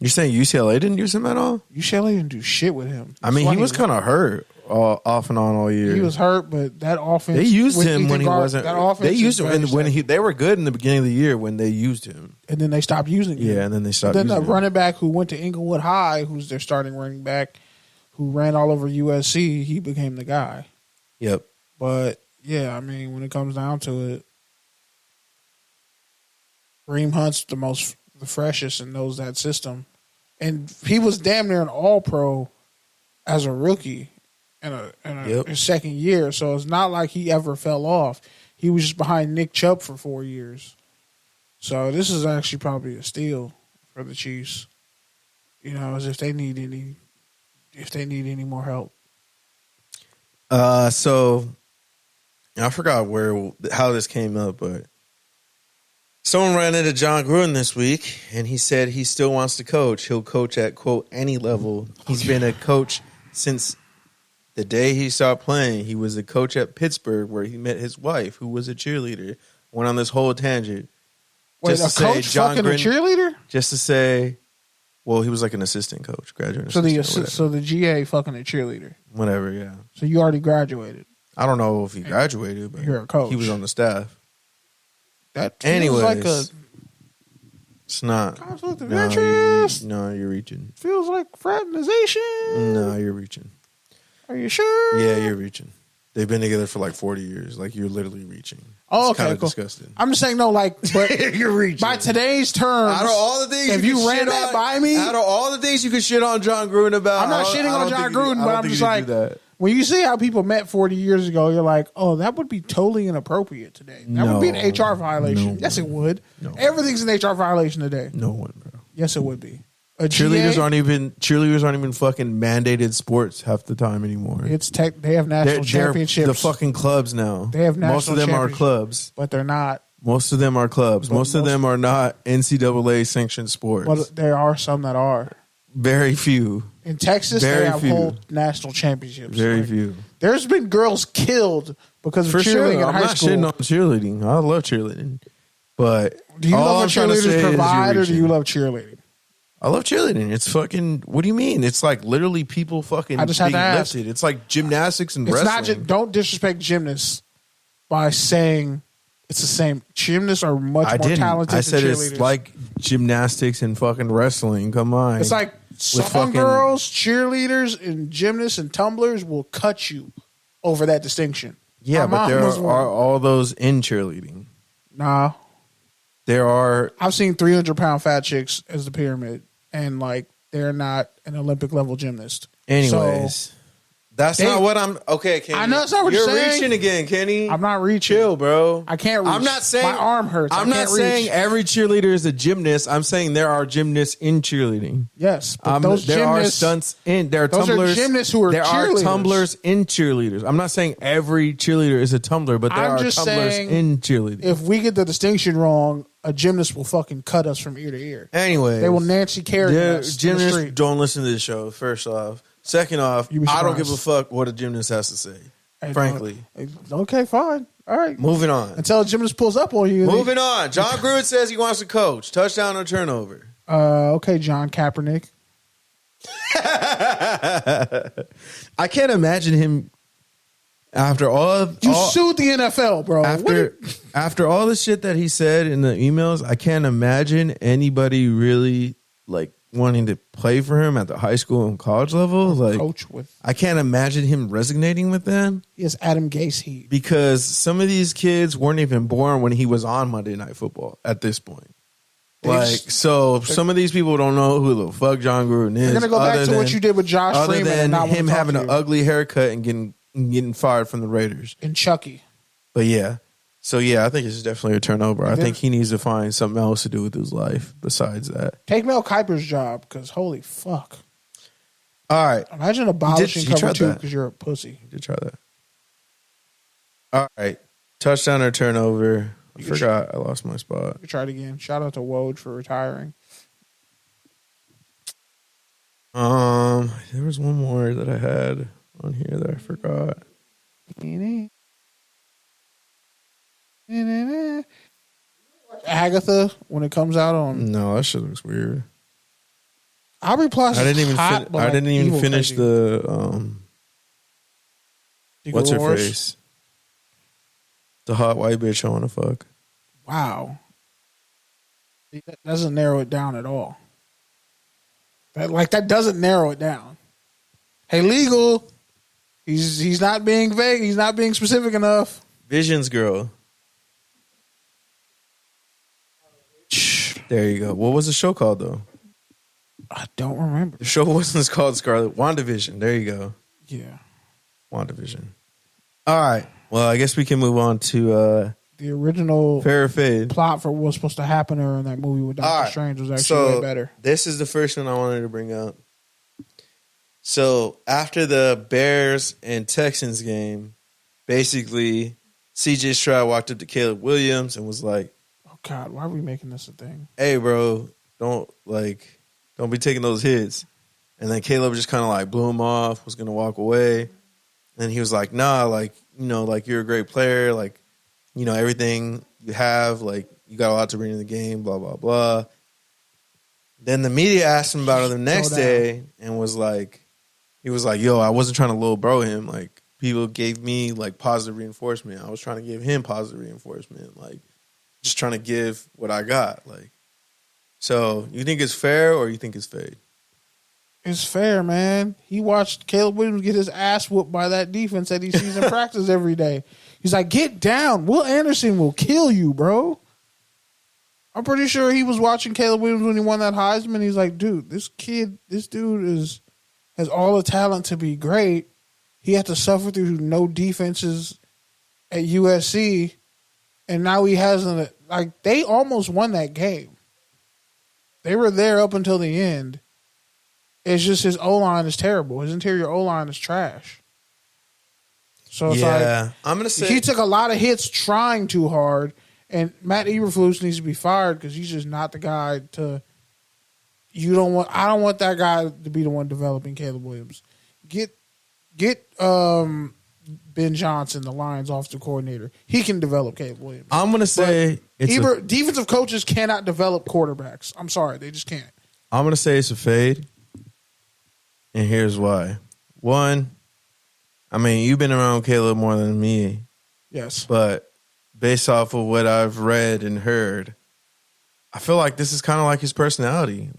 [SPEAKER 4] You're saying UCLA didn't use him at all?
[SPEAKER 2] UCLA didn't do shit with him.
[SPEAKER 4] I mean, he was kind of hurt off and on all year.
[SPEAKER 2] He was hurt, but that offense.
[SPEAKER 4] They used
[SPEAKER 2] with
[SPEAKER 4] him
[SPEAKER 2] Ethan
[SPEAKER 4] when he
[SPEAKER 2] Gard-
[SPEAKER 4] wasn't.
[SPEAKER 2] That offense
[SPEAKER 4] They used
[SPEAKER 2] is
[SPEAKER 4] him
[SPEAKER 2] very
[SPEAKER 4] when
[SPEAKER 2] steady.
[SPEAKER 4] they were good in the beginning of the year when they used him.
[SPEAKER 2] And then they stopped using him.
[SPEAKER 4] Yeah, and then they stopped.
[SPEAKER 2] Then the
[SPEAKER 4] using him.
[SPEAKER 2] running back who went to Inglewood High, who's their starting running back, who ran all over USC, he became the guy.
[SPEAKER 4] Yep.
[SPEAKER 2] But yeah, I mean, when it comes down to it, Reem Hunt's the freshest and knows that system, and he was damn near an All-Pro as a rookie in his second year. So it's not like he ever fell off. He was just behind Nick Chubb for 4 years. So this is actually probably a steal for the Chiefs. You know, as if they need any more help.
[SPEAKER 4] So I forgot how this came up, but someone ran into John Gruden this week, and he said he still wants to coach. He'll coach at, quote, any level. He's been a coach since the day he stopped playing. He was a coach at Pittsburgh where he met his wife, who was a cheerleader. Went on this whole tangent.
[SPEAKER 2] Wait, a coach fucking a cheerleader?
[SPEAKER 4] Just to say, well, he was like an assistant coach, graduate
[SPEAKER 2] So
[SPEAKER 4] assistant.
[SPEAKER 2] so the GA fucking a cheerleader.
[SPEAKER 4] Whatever, yeah.
[SPEAKER 2] So you already graduated.
[SPEAKER 4] I don't know if he graduated, but
[SPEAKER 2] You're a coach.
[SPEAKER 4] he was on the staff.
[SPEAKER 2] That feels
[SPEAKER 4] Anyways,
[SPEAKER 2] like a
[SPEAKER 4] it's not.
[SPEAKER 2] conflict of
[SPEAKER 4] No,
[SPEAKER 2] interest.
[SPEAKER 4] you're reaching.
[SPEAKER 2] Feels like fraternization.
[SPEAKER 4] No, you're reaching.
[SPEAKER 2] Are you sure?
[SPEAKER 4] Yeah, you're reaching. They've been together for like 40 years. Like, you're literally reaching.
[SPEAKER 2] Oh,
[SPEAKER 4] It's
[SPEAKER 2] okay,
[SPEAKER 4] kind of
[SPEAKER 2] cool.
[SPEAKER 4] disgusting.
[SPEAKER 2] I'm just saying, no, like, but
[SPEAKER 4] You're reaching.
[SPEAKER 2] by today's terms,
[SPEAKER 4] Out of all the things,
[SPEAKER 2] if
[SPEAKER 4] you
[SPEAKER 2] you
[SPEAKER 4] could
[SPEAKER 2] ran
[SPEAKER 4] shit
[SPEAKER 2] that
[SPEAKER 4] on,
[SPEAKER 2] by me,
[SPEAKER 4] out of all the things you could shit on John Gruden about,
[SPEAKER 2] I'm not shitting on John Gruden, but I'm just like, when you see how people met 40 years ago, you're like, oh, that would be totally inappropriate today. That would be an HR violation.
[SPEAKER 4] No.
[SPEAKER 2] Yes, it would.
[SPEAKER 4] No.
[SPEAKER 2] Everything's an HR violation today.
[SPEAKER 4] No one, bro.
[SPEAKER 2] Yes, it would be.
[SPEAKER 4] Cheerleaders aren't even fucking mandated sports half the time anymore.
[SPEAKER 2] They have national championships.
[SPEAKER 4] The fucking clubs now.
[SPEAKER 2] They have
[SPEAKER 4] most of
[SPEAKER 2] national
[SPEAKER 4] them are
[SPEAKER 2] championships.
[SPEAKER 4] clubs.
[SPEAKER 2] But they're not.
[SPEAKER 4] Most of them are clubs.
[SPEAKER 2] But
[SPEAKER 4] Most of them are not NCAA sanctioned sports.
[SPEAKER 2] But there are some that are.
[SPEAKER 4] Very few.
[SPEAKER 2] In Texas,
[SPEAKER 4] Very
[SPEAKER 2] they have
[SPEAKER 4] few.
[SPEAKER 2] whole national championships.
[SPEAKER 4] Very
[SPEAKER 2] Like,
[SPEAKER 4] few.
[SPEAKER 2] There's been girls killed because of
[SPEAKER 4] For
[SPEAKER 2] cheerleading
[SPEAKER 4] sure.
[SPEAKER 2] in
[SPEAKER 4] I'm
[SPEAKER 2] high
[SPEAKER 4] not
[SPEAKER 2] school.
[SPEAKER 4] shitting on cheerleading. I love cheerleading. But
[SPEAKER 2] Do you
[SPEAKER 4] all
[SPEAKER 2] love
[SPEAKER 4] I'm
[SPEAKER 2] what
[SPEAKER 4] trying to say
[SPEAKER 2] cheerleaders
[SPEAKER 4] is
[SPEAKER 2] provide,
[SPEAKER 4] you're
[SPEAKER 2] or do you
[SPEAKER 4] reaching.
[SPEAKER 2] love cheerleading?
[SPEAKER 4] I love cheerleading. It's fucking. What do you mean? It's like literally people fucking
[SPEAKER 2] I just have
[SPEAKER 4] being
[SPEAKER 2] to ask.
[SPEAKER 4] lifted. It's like gymnastics and
[SPEAKER 2] It's
[SPEAKER 4] wrestling.
[SPEAKER 2] not just, don't disrespect gymnasts by saying it's the same. Gymnasts are much
[SPEAKER 4] I
[SPEAKER 2] more
[SPEAKER 4] didn't.
[SPEAKER 2] talented
[SPEAKER 4] I said
[SPEAKER 2] than
[SPEAKER 4] it's
[SPEAKER 2] cheerleaders.
[SPEAKER 4] like gymnastics and fucking wrestling. Come on.
[SPEAKER 2] It's like some
[SPEAKER 4] fucking-
[SPEAKER 2] girls, cheerleaders, and gymnasts and tumblers will cut you over that distinction.
[SPEAKER 4] yeah,
[SPEAKER 2] My
[SPEAKER 4] but
[SPEAKER 2] mom
[SPEAKER 4] there
[SPEAKER 2] was
[SPEAKER 4] are
[SPEAKER 2] one.
[SPEAKER 4] all those in cheerleading.
[SPEAKER 2] Nah,
[SPEAKER 4] There are.
[SPEAKER 2] I've seen 300-pound fat chicks as the pyramid, and like they're not an Olympic level gymnast.
[SPEAKER 4] Anyways, that's
[SPEAKER 2] They-
[SPEAKER 4] not what I'm. Okay, Kenny.
[SPEAKER 2] I know that's not what
[SPEAKER 4] you're
[SPEAKER 2] you're saying.
[SPEAKER 4] reaching again, Kenny.
[SPEAKER 2] I'm not reaching.
[SPEAKER 4] Chill, bro.
[SPEAKER 2] I can't reach.
[SPEAKER 4] I'm not saying
[SPEAKER 2] my arm hurts.
[SPEAKER 4] I'm
[SPEAKER 2] I
[SPEAKER 4] not
[SPEAKER 2] can't
[SPEAKER 4] saying
[SPEAKER 2] reach.
[SPEAKER 4] every cheerleader is a gymnast. I'm saying there are gymnasts in cheerleading.
[SPEAKER 2] Yes, but those
[SPEAKER 4] there are
[SPEAKER 2] gymnasts.
[SPEAKER 4] stunts in. There are
[SPEAKER 2] those are
[SPEAKER 4] tumblers.
[SPEAKER 2] gymnasts who are
[SPEAKER 4] there
[SPEAKER 2] cheerleaders.
[SPEAKER 4] are tumblers in cheerleaders. I'm not saying every cheerleader is a tumbler, but there
[SPEAKER 2] I'm
[SPEAKER 4] are
[SPEAKER 2] just
[SPEAKER 4] tumblers
[SPEAKER 2] saying
[SPEAKER 4] in cheerleading.
[SPEAKER 2] If we get the distinction wrong, a gymnast will fucking cut us from ear to ear.
[SPEAKER 4] Anyway,
[SPEAKER 2] They will Nancy Kerrigan us in the
[SPEAKER 4] gymnasts
[SPEAKER 2] street.
[SPEAKER 4] don't listen to this show. First off, second off,
[SPEAKER 2] You'd be
[SPEAKER 4] I don't
[SPEAKER 2] surprised.
[SPEAKER 4] give a fuck what a gymnast has to say.
[SPEAKER 2] Hey,
[SPEAKER 4] Frankly,
[SPEAKER 2] okay, fine, all right.
[SPEAKER 4] moving on.
[SPEAKER 2] Until a gymnast pulls up on you.
[SPEAKER 4] Moving on. John Gruden says he wants to coach. Touchdown or turnover.
[SPEAKER 2] Okay, John Kaepernick.
[SPEAKER 4] I can't imagine him. After
[SPEAKER 2] You sued the NFL, bro.
[SPEAKER 4] After all the shit that he said in the emails, I can't imagine anybody really like wanting to play for him at the high school and college level. Like,
[SPEAKER 2] coach with.
[SPEAKER 4] I can't imagine him resonating with them.
[SPEAKER 2] He has Adam Gase heat.
[SPEAKER 4] Because some of these kids weren't even born when he was on Monday Night Football at this point. Some of these people don't know who the fuck John Gruden is.
[SPEAKER 2] They're gonna go back to what you did with Josh Freeman,
[SPEAKER 4] other
[SPEAKER 2] and
[SPEAKER 4] than
[SPEAKER 2] not
[SPEAKER 4] him having an
[SPEAKER 2] you.
[SPEAKER 4] ugly haircut and getting fired from the Raiders
[SPEAKER 2] And Chucky.
[SPEAKER 4] But yeah, so yeah, I think it's definitely a turnover. I think he needs to find something else to do with his life besides that.
[SPEAKER 2] Take Mel Kiper's job, because holy fuck.
[SPEAKER 4] All right,
[SPEAKER 2] imagine abolishing cover 2 because you're a pussy.
[SPEAKER 4] You did try that. All right, touchdown or turnover. I forgot. I lost my spot.
[SPEAKER 2] You try it again. Shout out to Woj for retiring.
[SPEAKER 4] There was one more that I had on here that I forgot.
[SPEAKER 2] Agatha when it comes out on.
[SPEAKER 4] No, that shit looks weird.
[SPEAKER 2] Aubrey Plaza.
[SPEAKER 4] I didn't even finish the what's her face? The hot white bitch I want to fuck.
[SPEAKER 2] Wow. That doesn't narrow it down at all. That doesn't narrow it down. Hey, legal. He's not being vague. He's not being specific enough.
[SPEAKER 4] Visions girl. There you go. What was the show called though?
[SPEAKER 2] I don't remember.
[SPEAKER 4] The show wasn't called Scarlet. WandaVision. There you go.
[SPEAKER 2] Yeah.
[SPEAKER 4] WandaVision. All right. Well, I guess we can move on to
[SPEAKER 2] the original
[SPEAKER 4] Fair or Fade
[SPEAKER 2] plot for what was supposed to happen in that movie with Doctor Strange was actually way better.
[SPEAKER 4] This is the first one I wanted to bring up. So after the Bears and Texans game, basically CJ Stroud walked up to Caleb Williams and was like,
[SPEAKER 2] "Oh God, why are we making this a thing?
[SPEAKER 4] Hey, bro, don't be taking those hits." And then Caleb just kind of like blew him off, was gonna walk away, and he was like, "Nah, you're a great player, everything you have, you got a lot to bring to the game, blah blah blah." Then the media asked him about it the next day and was like, he was like, "Yo, I wasn't trying to little bro him. People gave me positive reinforcement. I was trying to give him positive reinforcement. Just trying to give what I got. So you think it's fair or you think it's fade?"
[SPEAKER 2] It's fair, man. He watched Caleb Williams get his ass whooped by that defense that he sees in practice every day. He's like, "Get down. Will Anderson will kill you, bro." I'm pretty sure he was watching Caleb Williams when he won that Heisman. He's like, "Dude, this dude has all the talent to be great. He had to suffer through no defenses at USC, and now he hasn't." They almost won that game. They were there up until the end. It's just his O-line is terrible. His interior O-line is trash. So it's
[SPEAKER 4] I'm gonna say
[SPEAKER 2] he took a lot of hits trying too hard, and Matt Eberflus needs to be fired because he's just not the guy to. I don't want that guy to be the one developing Caleb Williams. Get Ben Johnson, the Lions offensive coordinator. He can develop Caleb Williams.
[SPEAKER 4] I'm gonna say
[SPEAKER 2] defensive coaches cannot develop quarterbacks. I'm sorry, they just can't.
[SPEAKER 4] I'm gonna say it's a fade. And here's why. One, you've been around Caleb more than me.
[SPEAKER 2] Yes.
[SPEAKER 4] But based off of what I've read and heard, I feel like this is kind of like his personality.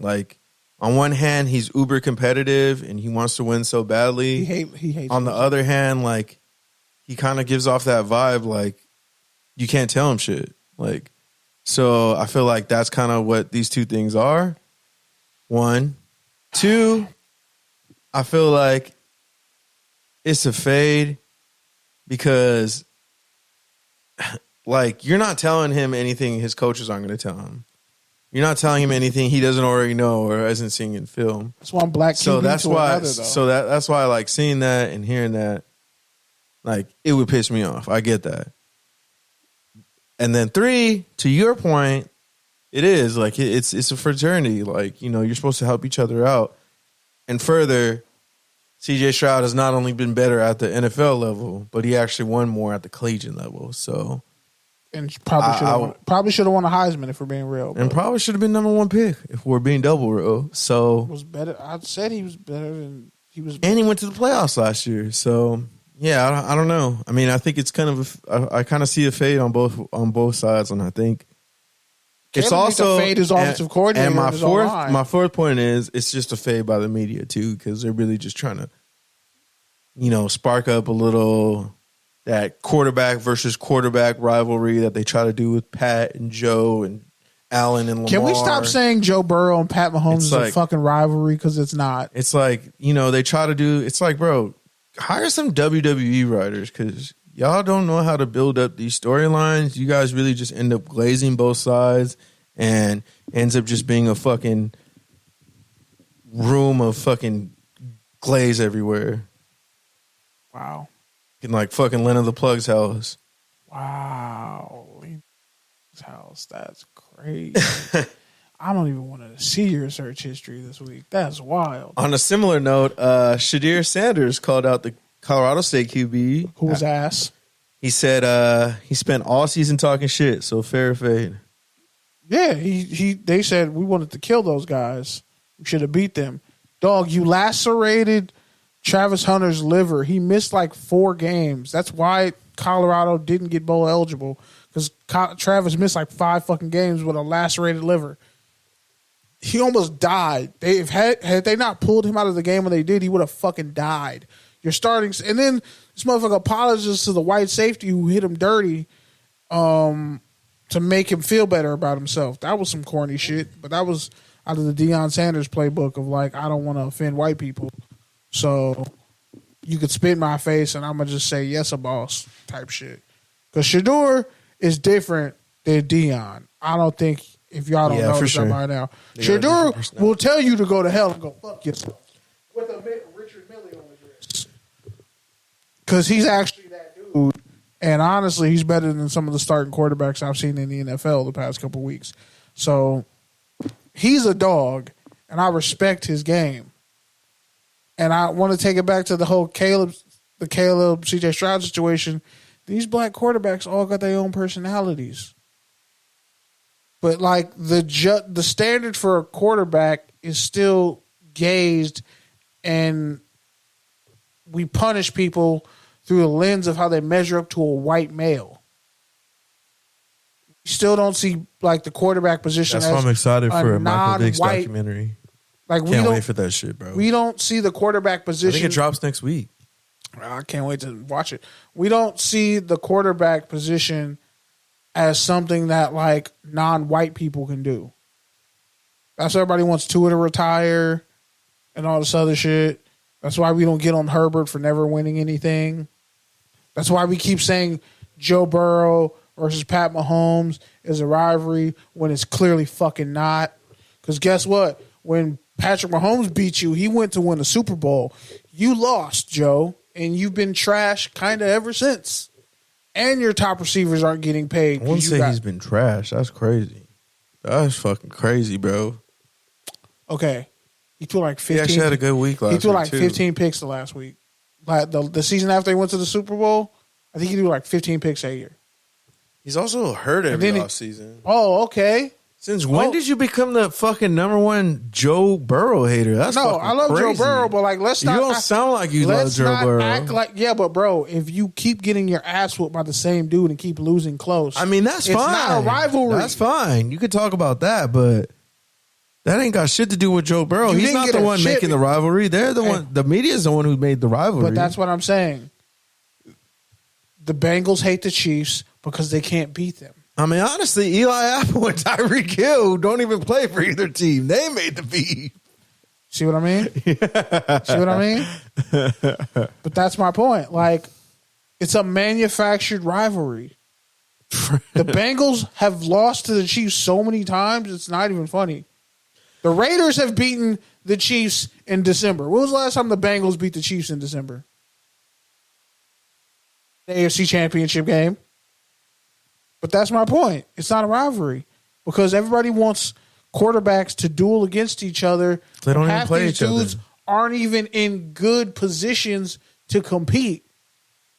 [SPEAKER 4] On one hand, he's uber competitive and he wants to win so badly.
[SPEAKER 2] He hates
[SPEAKER 4] On the other hand, he kind of gives off that vibe you can't tell him shit. So I feel like that's kind of what these two things are. One. Two, I feel like it's a fade because, you're not telling him anything his coaches aren't going to tell him. You're not telling him anything he doesn't already know or hasn't seen in film.
[SPEAKER 2] That's why I'm black.
[SPEAKER 4] So that's why. That's why, seeing that and hearing that, it would piss me off. I get that. And then three, to your point, it is it's a fraternity. You're supposed to help each other out. And further, CJ Stroud has not only been better at the NFL level, but he actually won more at the collegiate level. So,
[SPEAKER 2] and probably should have won a Heisman if we're being real.
[SPEAKER 4] And probably should have been number one pick if we're being double real. So
[SPEAKER 2] was better. I said he was better than he was.
[SPEAKER 4] And he went to the playoffs last year. So Yeah, I don't know. I mean, I think it's kind of I kind of see a fade on both sides, and I think it's also
[SPEAKER 2] fade his offensive coordinator.
[SPEAKER 4] And my fourth point is it's just a fade by the media too, because they're really just trying to, spark up a little that quarterback versus quarterback rivalry that they try to do with Pat and Joe and Allen and Lamar.
[SPEAKER 2] Can we stop saying Joe Burrow and Pat Mahomes is a fucking rivalry, because it's not.
[SPEAKER 4] It's like, they try to do. It's like, bro, hire some WWE writers, because y'all don't know how to build up these storylines. You guys really just end up glazing both sides, and ends up just being a fucking room of fucking glaze everywhere.
[SPEAKER 2] Wow.
[SPEAKER 4] In like fucking Lena the Plug's house.
[SPEAKER 2] Wow. Lena's house. That's crazy. I don't even want to see your search history this week. That's wild.
[SPEAKER 4] On a similar note, Shedeur Sanders called out the Colorado State QB.
[SPEAKER 2] Who was ass?
[SPEAKER 4] He said he spent all season talking shit, so fair fade.
[SPEAKER 2] Yeah, they said we wanted to kill those guys. We should have beat them. Dog, you lacerated Travis Hunter's liver. He missed like 4 games. That's why Colorado didn't get bowl eligible, because Travis missed like 5 fucking games with a lacerated liver. He almost died. Had they not pulled him out of the game when they did, he would have fucking died. You're starting, and then this motherfucker apologizes to the white safety who hit him dirty, to make him feel better about himself. That was some corny shit, but that was out of the Deion Sanders playbook of like, I don't want to offend white people, so you could spit in my face and I'm gonna just say yes, a boss type shit. Because Shedeur is different than Deion. I don't think, if y'all don't know this by now, Shedeur will tell you to go to hell and go fuck yourself with a Richard Mille on his wrist, because he's actually that dude. And honestly, he's better than some of the starting quarterbacks I've seen in the NFL the past couple of weeks. So he's a dog, and I respect his game. And I want to take it back to the whole Caleb CJ Stroud situation. These black quarterbacks all got their own personalities. But like the standard for a quarterback is still gauged, and we punish people through the lens of how they measure up to a white male. You still don't see like the quarterback position.
[SPEAKER 4] That's why I'm excited for a Michael Vick's documentary.
[SPEAKER 2] Like
[SPEAKER 4] can't wait for that shit, bro.
[SPEAKER 2] We don't see the quarterback position.
[SPEAKER 4] I think it drops next week.
[SPEAKER 2] I can't wait to watch it. We don't see the quarterback position as something that like non-white people can do. That's why everybody wants Tua to retire and all this other shit. That's why we don't get on Herbert for never winning anything. That's why we keep saying Joe Burrow versus Pat Mahomes is a rivalry when it's clearly fucking not. Because guess what? When Patrick Mahomes beat you, he went to win a Super Bowl. You lost, Joe, and you've been trash kind of ever since. And your top receivers aren't getting paid.
[SPEAKER 4] I wouldn't say he's been trash. That's crazy. That's fucking crazy, bro.
[SPEAKER 2] Okay. He threw like 15.
[SPEAKER 4] He actually had a good week last week.
[SPEAKER 2] He threw like 15 picks the last week. Like the season after he went to the Super Bowl, I think he threw like 15 picks that year.
[SPEAKER 4] He's also hurt every offseason.
[SPEAKER 2] Oh, okay.
[SPEAKER 4] Since when did you become the fucking number one Joe Burrow hater? That's
[SPEAKER 2] no, I love
[SPEAKER 4] crazy.
[SPEAKER 2] Joe Burrow, but like let's not.
[SPEAKER 4] You don't sound like you love Joe Burrow.
[SPEAKER 2] Act like but bro, if you keep getting your ass whooped by the same dude and keep losing close,
[SPEAKER 4] I mean that's
[SPEAKER 2] it's
[SPEAKER 4] fine.
[SPEAKER 2] It's not a rivalry.
[SPEAKER 4] That's fine. You could talk about that, but that ain't got shit to do with Joe Burrow. He's not the one making the rivalry. They're the one. The media is the one who made the rivalry.
[SPEAKER 2] But that's what I'm saying. The Bengals hate the Chiefs because they can't beat them.
[SPEAKER 4] I mean, honestly, Eli Apple and Tyreek Hill, who don't even play for either team, they made the beef.
[SPEAKER 2] See what I mean? Yeah. See what I mean? But that's my point. Like, it's a manufactured rivalry. The Bengals have lost to the Chiefs so many times, it's not even funny. The Raiders have beaten the Chiefs in December. When was the last time the Bengals beat the Chiefs in December? The AFC Championship game. But that's my point. It's not a rivalry because everybody wants quarterbacks to duel against each other.
[SPEAKER 4] They don't even play each other. Half these dudes
[SPEAKER 2] aren't even in good positions to compete.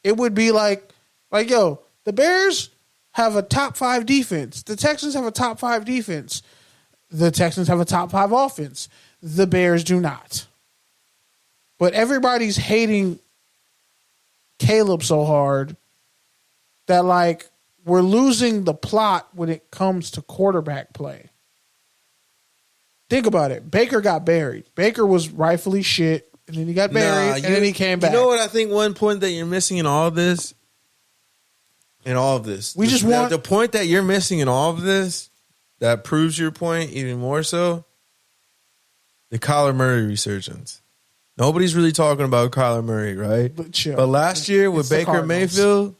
[SPEAKER 2] It would be like, yo, the Bears have a top 5 defense. The Texans have a top 5 defense. The Texans have a top 5 offense. The Bears do not. But everybody's hating Caleb so hard that, like, we're losing the plot when it comes to quarterback play. Think about it. Baker got buried. Baker was rightfully shit, and then he got buried, and then he came back.
[SPEAKER 4] You know what I think one point that you're missing in all of this? The point that you're missing in all of this that proves your point even more so, the Kyler Murray resurgence. Nobody's really talking about Kyler Murray, right? But last year with Baker Mayfield,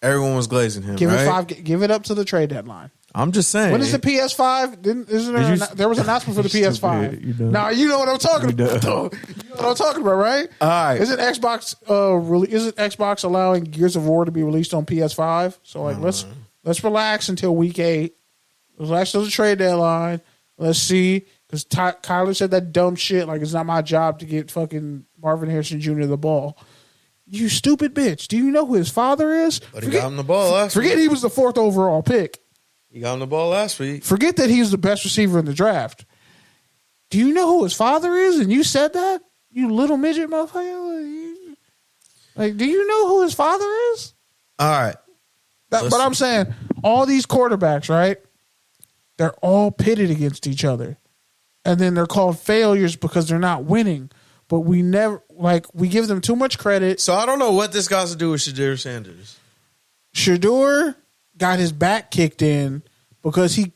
[SPEAKER 4] everyone was glazing him.
[SPEAKER 2] Give it up to the trade deadline.
[SPEAKER 4] I'm just saying.
[SPEAKER 2] When is the PS5? There was an announcement for the PS5. Now you know what I'm talking about. You know what I'm talking about, right?
[SPEAKER 4] All right.
[SPEAKER 2] Isn't Xbox allowing Gears of War to be released on PS5? So like, let's relax until week 8. Relax till the trade deadline. Let's see, because Kyler said that dumb shit. Like, it's not my job to get fucking Marvin Harrison Jr. the ball. You stupid bitch. Do you know who his father is?
[SPEAKER 4] But he got him the ball last week.
[SPEAKER 2] Forget he was the 4th overall pick.
[SPEAKER 4] He got him the ball last week.
[SPEAKER 2] Forget that he's the best receiver in the draft. Do you know who his father is? And you said that? You little midget motherfucker? Like, do you know who his father is?
[SPEAKER 4] All right.
[SPEAKER 2] But I'm saying, all these quarterbacks, right? They're all pitted against each other. And then they're called failures because they're not winning. But we give them too much credit.
[SPEAKER 4] So I don't know what this got to do with Shedeur Sanders.
[SPEAKER 2] Shedeur got his back kicked in because he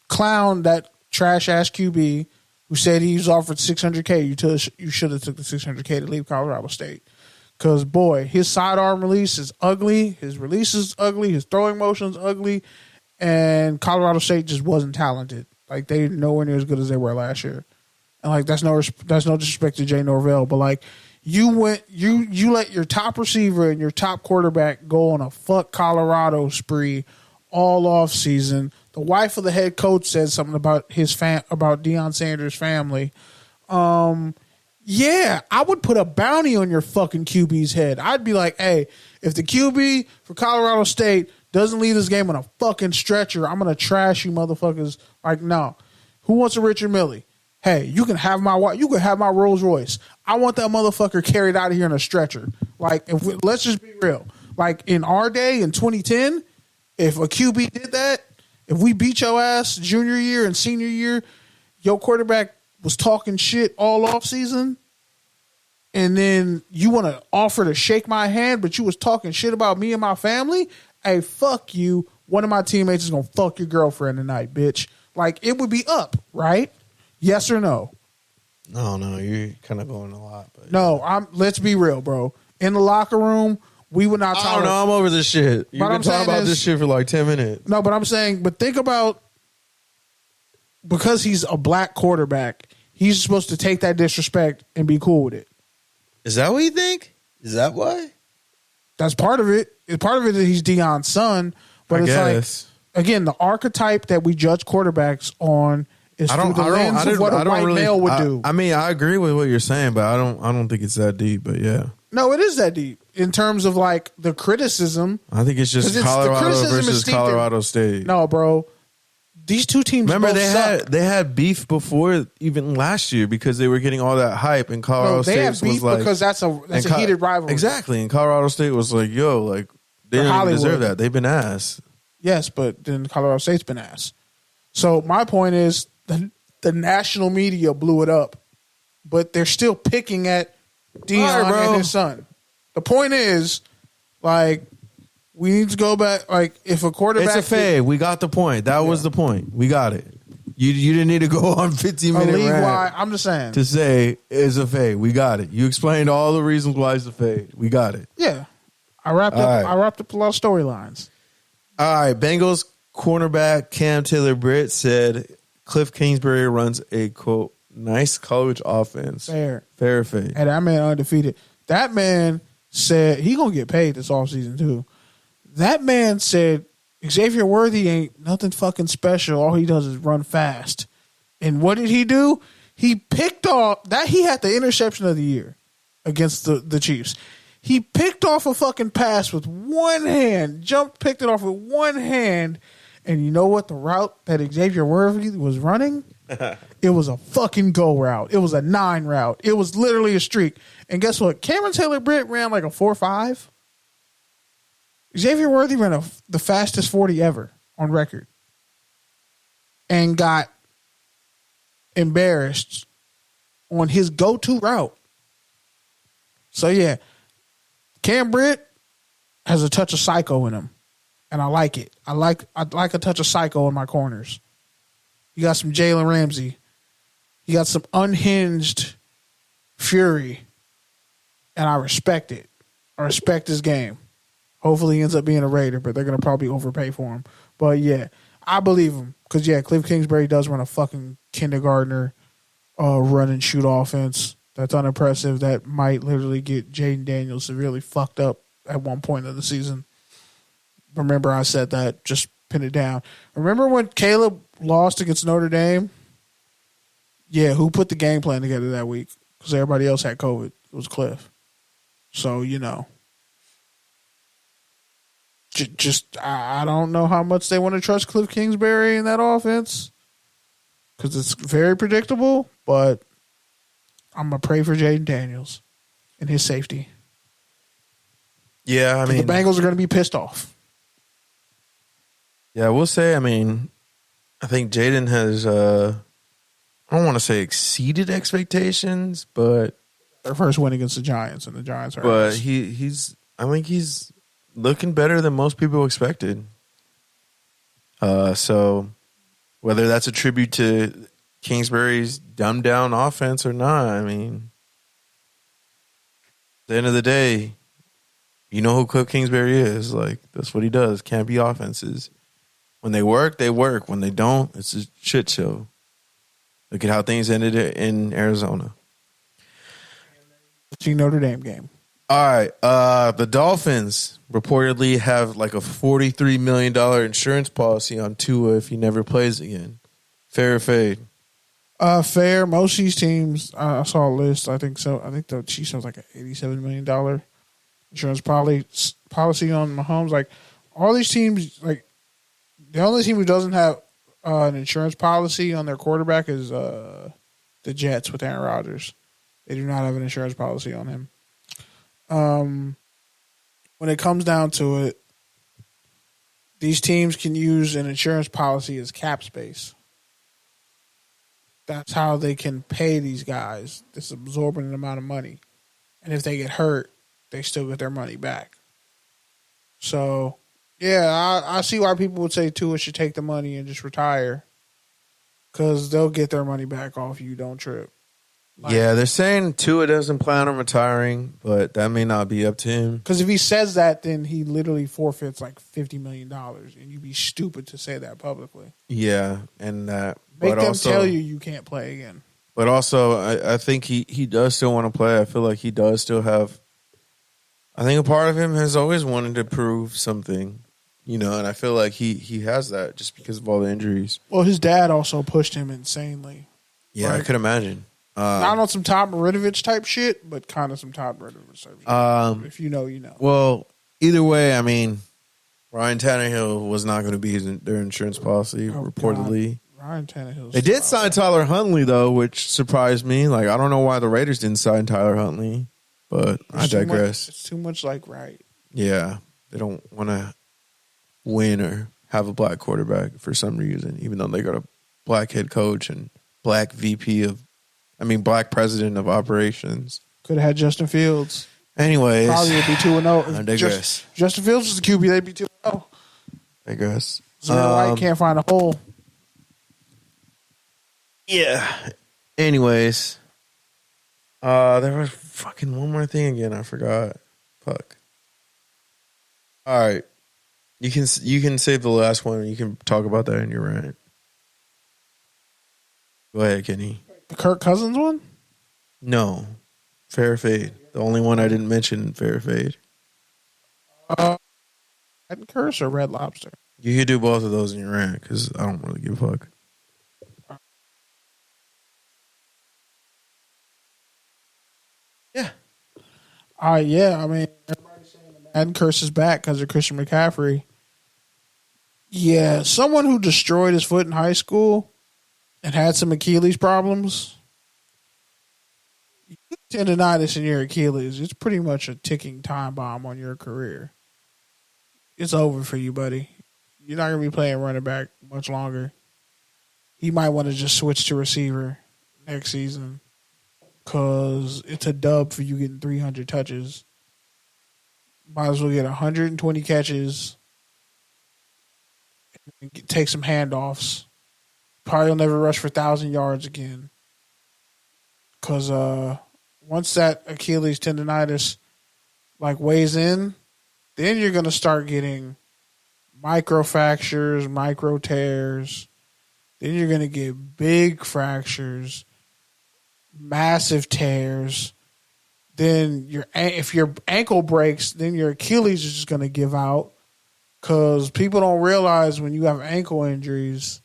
[SPEAKER 2] clowned that trash-ass QB who said he was offered $600K. You should have took the $600K to leave Colorado State. Because, boy, his sidearm release is ugly. His release is ugly. His throwing motion is ugly. And Colorado State just wasn't talented. Like, they nowhere near as good as they were last year. And, like, that's no disrespect to Jay Norvell. But, like, you let your top receiver and your top quarterback go on a fuck Colorado spree all off season. The wife of the head coach said something about about Deion Sanders' family. Yeah, I would put a bounty on your fucking QB's head. I'd be like, hey, if the QB for Colorado State doesn't leave this game on a fucking stretcher, I'm going to trash you motherfuckers. Like, no. Who wants a Richard Millie? Hey, you can have my Rolls Royce. I want that motherfucker carried out of here in a stretcher. Like, let's just be real. Like, in our day, in 2010, if a QB did that, if we beat your ass junior year and senior year, your quarterback was talking shit all off season, and then you want to offer to shake my hand, but you was talking shit about me and my family, hey, fuck you. One of my teammates is going to fuck your girlfriend tonight, bitch. Like, it would be up, right? Yes or no?
[SPEAKER 4] No, you're kind of going a lot. But
[SPEAKER 2] no, let's be real, bro. In the locker room, we would not tolerate.
[SPEAKER 4] I'm over this shit. You've been talking about this shit for like 10 minutes.
[SPEAKER 2] No, but I'm saying, but think about, because he's a black quarterback, he's supposed to take that disrespect and be cool with it.
[SPEAKER 4] Is that what you think? Is that why?
[SPEAKER 2] That's part of it. Part of it is he's Deion's son, but it's like, again, the archetype that we judge quarterbacks on is through the lens of what a white male would do.
[SPEAKER 4] I mean, I agree with what you're saying, but I don't think it's that deep. But yeah,
[SPEAKER 2] no, it is that deep in terms of like the criticism.
[SPEAKER 4] I think it's just Colorado versus Colorado State.
[SPEAKER 2] No, bro. These two teams.
[SPEAKER 4] Remember, they had beef before even last year because they were getting all that hype, and Colorado State was like,
[SPEAKER 2] because that's a heated rivalry.
[SPEAKER 4] Exactly, and Colorado State was like, "Yo, like they didn't even deserve that. They've been ass."
[SPEAKER 2] Yes, but then Colorado State's been ass. So my point is, the national media blew it up, but they're still picking at Deion and his son. The point is, like, we need to go back. Like, if a quarterback,
[SPEAKER 4] it's a fade. We got the point. That was the point. We got it. You didn't need to go on 15-minute rant.
[SPEAKER 2] Why? I'm just saying
[SPEAKER 4] to say it's a fade. We got it. You explained all the reasons why it's a fade. We got it.
[SPEAKER 2] Yeah, I wrapped up a lot of storylines.
[SPEAKER 4] All right, Bengals cornerback Cam Taylor-Britt said Kliff Kingsbury runs a, quote, nice college offense. Fair fade.
[SPEAKER 2] And that man undefeated. That man said he going to get paid this offseason too. That man said Xavier Worthy ain't nothing fucking special. All he does is run fast. And what did he do? He picked off that he had the interception of the year against the Chiefs. He picked off a fucking pass with one hand, picked it off with one hand, and you know what the route that Xavier Worthy was running? It was a fucking go route. It was a 9 route. It was literally a streak. And guess what? Cameron Taylor-Britt ran like a 4.5. Xavier Worthy ran the fastest 40 ever on record. And got embarrassed on his go-to route. So, yeah. Cam Britt has a touch of psycho in him. And I like it. I like a touch of psycho in my corners. You got some Jalen Ramsey. You got some unhinged fury. And I respect it. I respect his game. Hopefully he ends up being a Raider, but they're going to probably overpay for him. But, yeah, I believe him. Because, yeah, Kliff Kingsbury does run a fucking kindergartner run and shoot offense. That's unimpressive. That might literally get Jaden Daniels severely fucked up at one point of the season. Remember I said that. Just pin it down. Remember when Caleb lost against Notre Dame? Yeah, who put the game plan together that week? Because everybody else had COVID. It was Kliff. So, you know. I don't know how much they want to trust Kliff Kingsbury in that offense. Because it's very predictable. But I'm going to pray for Jaden Daniels and his safety.
[SPEAKER 4] Yeah, I mean,
[SPEAKER 2] the Bengals are going to be pissed off.
[SPEAKER 4] Yeah, we'll say, I mean, I think Jaden has, I don't want to say exceeded expectations, but.
[SPEAKER 2] Their first win against the Giants, and the Giants are.
[SPEAKER 4] But I think he's looking better than most people expected. So whether that's a tribute to Kingsbury's dumbed down offense or not, I mean, at the end of the day, you know who Kliff Kingsbury is. Like, that's what he does. Can't be offenses. When they work, they work. When they don't, it's a shit show. Look at how things ended in Arizona.
[SPEAKER 2] Notre Dame game.
[SPEAKER 4] All right. The Dolphins reportedly have like a $43 million insurance policy on Tua if he never plays again. Fair or fade?
[SPEAKER 2] Fair. Most of these teams, I saw a list. I think so. I think the Chiefs has like an $87 million insurance policy on Mahomes. Like, all these teams, like, the only team who doesn't have an insurance policy on their quarterback is the Jets with Aaron Rodgers. They do not have an insurance policy on him. When it comes down to it, these teams can use an insurance policy as cap space. That's how they can pay these guys this absorbent amount of money. And if they get hurt, they still get their money back. So, yeah, I see why people would say Tua should take the money and just retire. Because they'll get their money back off you, don't trip. Like,
[SPEAKER 4] yeah, they're saying Tua doesn't plan on retiring, but that may not be up to him.
[SPEAKER 2] Because if he says that, then he literally forfeits like $50 million. And you'd be stupid to say that publicly.
[SPEAKER 4] Yeah, and that.
[SPEAKER 2] Make them tell you can't play again.
[SPEAKER 4] But also, I think he does still want to play. I feel like he does still have. I think a part of him has always wanted to prove something, you know, and I feel like he has that just because of all the injuries.
[SPEAKER 2] Well, his dad also pushed him insanely.
[SPEAKER 4] Yeah,
[SPEAKER 2] right?
[SPEAKER 4] I could imagine.
[SPEAKER 2] Not on some Tom Marinovich type shit, but kind of some Tom Marinovich type shit. If you know, you know.
[SPEAKER 4] Well, either way, I mean, Ryan Tannehill was not going to be their insurance policy, reportedly.
[SPEAKER 2] God. Ryan Tannehill.
[SPEAKER 4] They did sign Tyler Huntley, though, which surprised me. Like, I don't know why the Raiders didn't sign Tyler Huntley, but I digress.
[SPEAKER 2] It's too much like right.
[SPEAKER 4] Yeah, they don't want to win or have a black quarterback for some reason, even though they got a black head coach and black black president of operations.
[SPEAKER 2] Could have had Justin Fields.
[SPEAKER 4] Anyways.
[SPEAKER 2] Probably would be 2-0.
[SPEAKER 4] I digress.
[SPEAKER 2] Justin Fields was the QB, they'd be 2-0.
[SPEAKER 4] Digress.
[SPEAKER 2] White can't find a hole.
[SPEAKER 4] Yeah. Anyways. There was fucking one more thing again. I forgot. Fuck. All right. You can save the last one and you can talk about that in your rant. Go ahead, Kenny.
[SPEAKER 2] The Kirk Cousins one?
[SPEAKER 4] No. Fair fade. The only one I didn't mention, fair fade.
[SPEAKER 2] Madden Curse or Red Lobster?
[SPEAKER 4] You could do both of those in your rant because I don't really give a fuck. Yeah.
[SPEAKER 2] Yeah, I mean, everybody's saying the Madden Curse is back because of Christian McCaffrey. Yeah, someone who destroyed his foot in high school and had some Achilles problems, you get tendonitis in your Achilles, it's pretty much a ticking time bomb on your career. It's over for you, buddy. You're not going to be playing running back much longer. He might want to just switch to receiver next season because it's a dub for you getting 300 touches. Might as well get 120 catches, and take some handoffs. Probably will never rush for 1,000 yards again. Because once that Achilles tendonitis weighs in, then you're going to start getting micro fractures, micro tears. Then you're going to get big fractures, massive tears. Then if your ankle breaks, then your Achilles is just going to give out. Because people don't realize when you have ankle injuries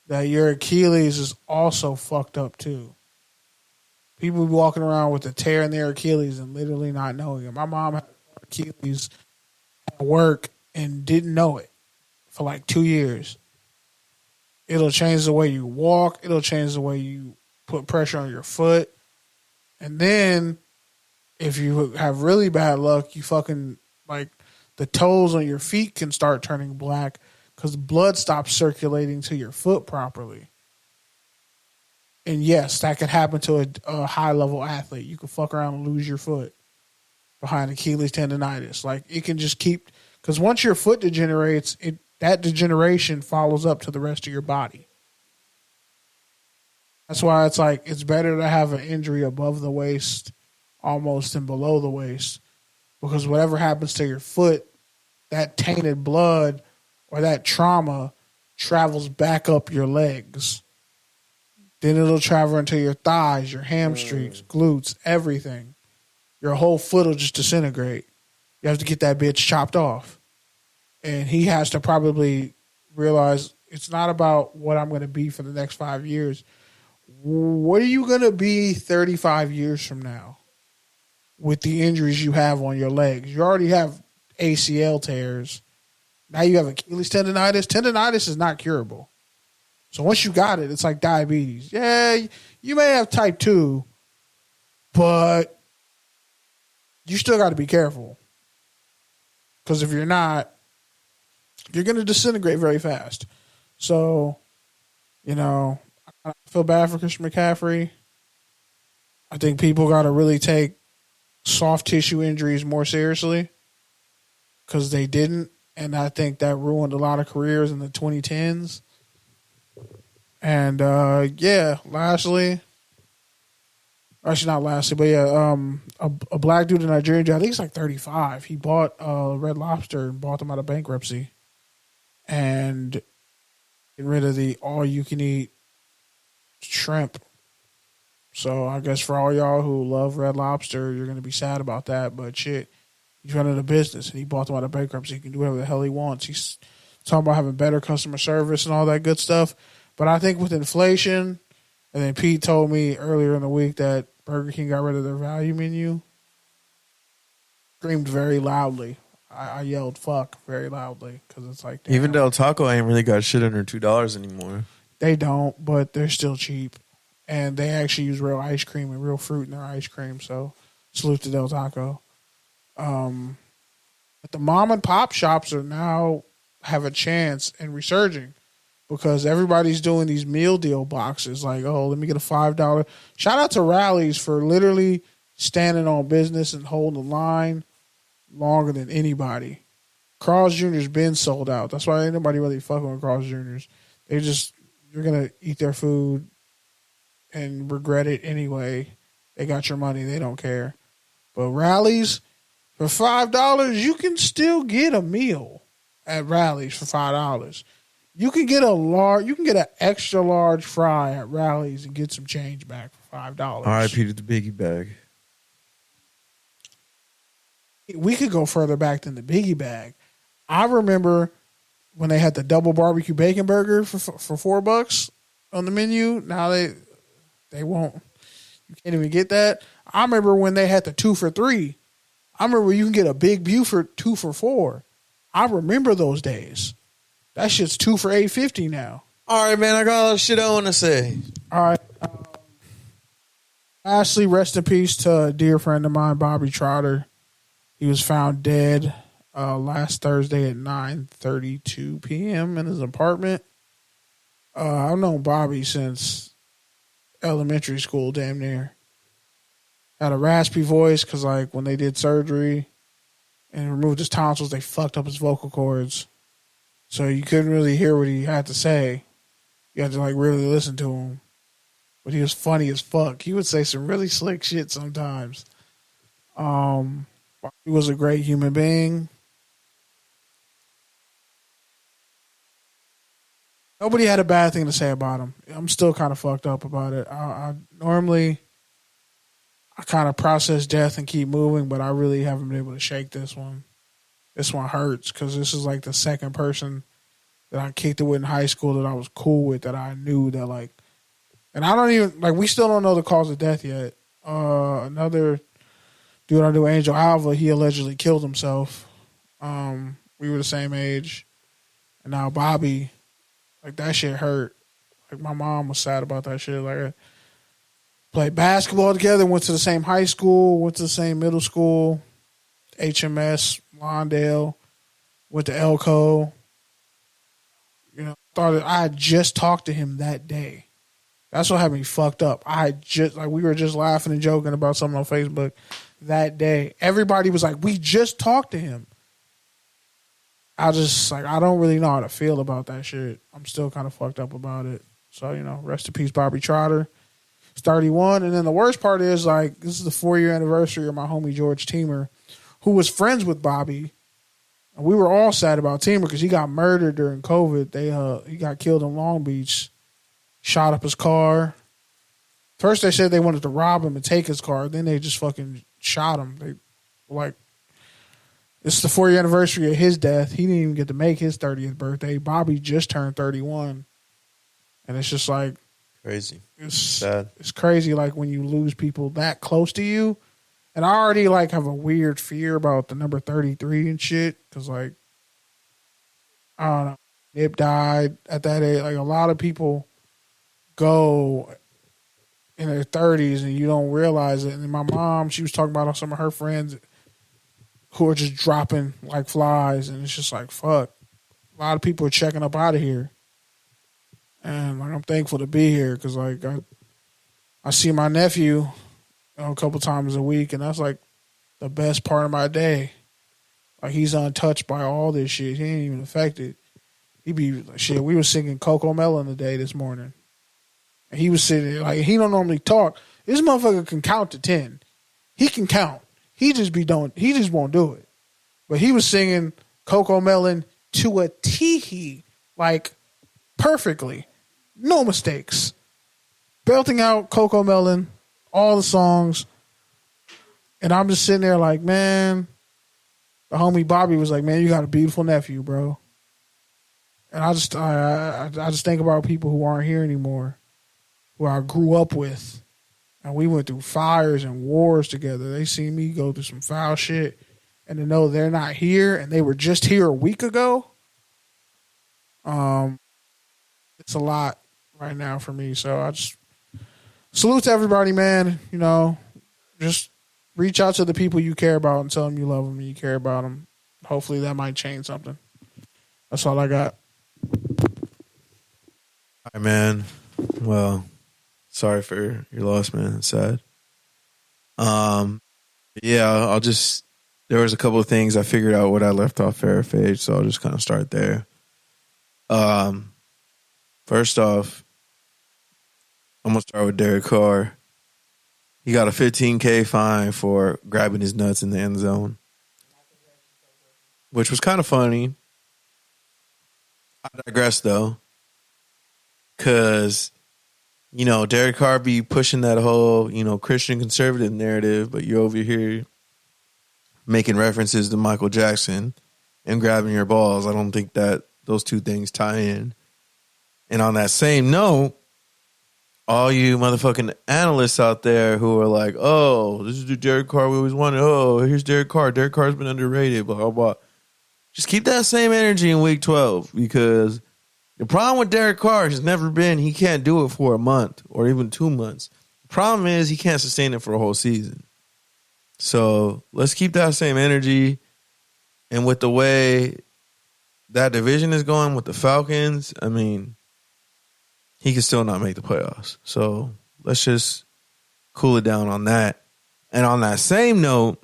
[SPEAKER 2] that your Achilles is also fucked up too. People be walking around with a tear in their Achilles and literally not knowing it. My mom had Achilles at work and didn't know it for 2 years. It'll change the way you walk. It'll change the way you put pressure on your foot. And then if you have really bad luck, you fucking the toes on your feet can start turning black because blood stops circulating to your foot properly. And yes, that could happen to a high-level athlete. You could fuck around and lose your foot behind Achilles tendonitis. It can just keep... Because once your foot degenerates, that degeneration follows up to the rest of your body. That's why it's better to have an injury above the waist almost than below the waist. Because whatever happens to your foot, that tainted blood or that trauma travels back up your legs. Then it'll travel into your thighs, your hamstrings, glutes, everything. Your whole foot will just disintegrate. You have to get that bitch chopped off. And he has to probably realize it's not about what I'm going to be for the next 5 years. What are you going to be 35 years from now with the injuries you have on your legs? You already have ACL tears. Now you have Achilles tendonitis. Tendonitis is not curable. So once you got it, it's like diabetes. Yeah, you may have type 2, but you still got to be careful. Because if you're not, you're going to disintegrate very fast. So, I feel bad for Christian McCaffrey. I think people got to really take soft tissue injuries more seriously because they didn't. And I think that ruined a lot of careers in the 2010s. And, lastly, actually not lastly, but a black dude in Nigeria, I think he's 35. He bought Red Lobster and bought them out of bankruptcy and get rid of the all-you-can-eat shrimp. So I guess for all y'all who love Red Lobster, you're going to be sad about that. But shit, he's running a business and he bought them out of bankruptcy. He can do whatever the hell he wants. He's talking about having better customer service and all that good stuff. But I think with inflation, and then Pete told me earlier in the week that Burger King got rid of their value menu. Screamed very loudly. I yelled "fuck" very loudly because it's damn.
[SPEAKER 4] Even Del Taco ain't really got shit under $2 anymore.
[SPEAKER 2] They don't, but they're still cheap, and they actually use real ice cream and real fruit in their ice cream. So salute to Del Taco. But the mom and pop shops are now have a chance in resurging. Because everybody's doing these meal deal boxes let me get a $5. Shout out to Rallies for literally standing on business and holding the line longer than anybody. Carl's Jr.'s been sold out. That's why ain't nobody really fucking with Carl's Jr.'s. You're going to eat their food and regret it anyway. They got your money. They don't care. But Rallies, for $5, you can still get a meal at Rallies for $5. You can get an extra large fry at Rallies and get some change back for $5.
[SPEAKER 4] R.I.P. to the biggie bag.
[SPEAKER 2] We could go further back than the biggie bag. I remember when they had the double barbecue bacon burger for $4 on the menu. Now they won't. You can't even get that. I remember when they had the 2 for $3. I remember you can get a Big Buford 2 for $4. I remember those days. That shit's 2 for $8.50 now.
[SPEAKER 4] All right, man. I got all the shit I want to say.
[SPEAKER 2] All right. Lastly, rest in peace to a dear friend of mine, Bobby Trotter. He was found dead last Thursday at 9:32 p.m. in his apartment. I've known Bobby since elementary school, damn near. Had a raspy voice because, like, when they did surgery and removed his tonsils, they fucked up his vocal cords. So you couldn't really hear what he had to say. You had to, like, really listen to him. But he was funny as fuck. He would say some really slick shit sometimes. He was a great human being. Nobody had a bad thing to say about him. I'm still kind of fucked up about it. I normally kind of process death and keep moving, but I really haven't been able to shake this one. This one hurts because this is like the second person that I kicked it with in high school that I was cool with, that I knew that, like, and I don't even, like, we still don't know the cause of death yet. Another dude I knew, Angel Alva, he allegedly killed himself. We were the same age. And now Bobby, like, that shit hurt. Like, my mom was sad about that shit. Like, I played basketball together, went to the same high school, went to the same middle school, HMS, Lawndale, went to Elko. You know, thought I had just talked to him that day. That's what had me fucked up. We were just laughing and joking about something on Facebook that day. Everybody was like, we just talked to him. I don't really know how to feel about that shit. I'm still kind of fucked up about it. So, you know, rest in peace, Bobby Trotter. He's 31. And then the worst part is, like, this is the 4-year anniversary of my homie George Teamer, who was friends with Bobby. And we were all sad about Teamer because he got murdered during COVID. He got killed in Long Beach. Shot up his car. First they said they wanted to rob him and take his car. Then they just fucking shot him. They like, it's the 4-year anniversary of his death. He didn't even get to make his 30th birthday. Bobby just turned 31. And it's just like
[SPEAKER 4] Crazy.
[SPEAKER 2] It's
[SPEAKER 4] sad.
[SPEAKER 2] It's crazy, like, when you lose people that close to you. And I already, like, have a weird fear about the number 33 and shit. Because, like, I don't know. Nip died at that age. Like, a lot of people go in their 30s and you don't realize it. And my mom, she was talking about some of her friends who are just dropping like flies, and it's just like, fuck. A lot of people are checking up out of here. And, like, I'm thankful to be here because, like, I see my nephew, you know, a couple times a week, and that's, like, the best part of my day. Like, he's untouched by all this shit. He ain't even affected. He be like, shit, we were singing Coco Melon today this morning. And he was sitting there, like, he don't normally talk. This motherfucker can count to 10. He can count. He just won't do it. But he was singing Coco Melon to a tee, like, perfectly. No mistakes. Belting out Coco Melon, all the songs. And I'm just sitting there like, man, the homie Bobby was like, man, you got a beautiful nephew, bro. And I just think about people who aren't here anymore, who I grew up with. And we went through fires and wars together. They see me go through some foul shit. And to know they're not here and they were just here a week ago, it's a lot right now for me. So I just salute to everybody, man. You know, just reach out to the people you care about and tell them you love them and you care about them. Hopefully that might change something. That's all I got.
[SPEAKER 4] All right, man. Well, sorry for your loss, man. It's sad. Yeah, I'll just, there was a couple of things I figured out what I left off Farrah, so I'll just kind of start there. First off, I'm going to start with Derek Carr. He got a $15K fine for grabbing his nuts in the end zone, which was kind of funny. I digress, though, because, you know, Derek Carr be pushing that whole, you know, Christian conservative narrative, but you're over here making references to Michael Jackson and grabbing your balls. I don't think that those two things tie in. And on that same note, all you motherfucking analysts out there who are like, oh, this is the Derek Carr we always wanted. Oh, here's Derek Carr. Derek Carr's been underrated, blah, blah, blah. Just keep that same energy in week 12 because The problem with Derek Carr has never been he can't do it for a month or even 2 months. The problem is he can't sustain it for a whole season. So let's keep that same energy. And with the way that division is going with the Falcons, I mean, he can still not make the playoffs. So let's just cool it down on that. And on that same note,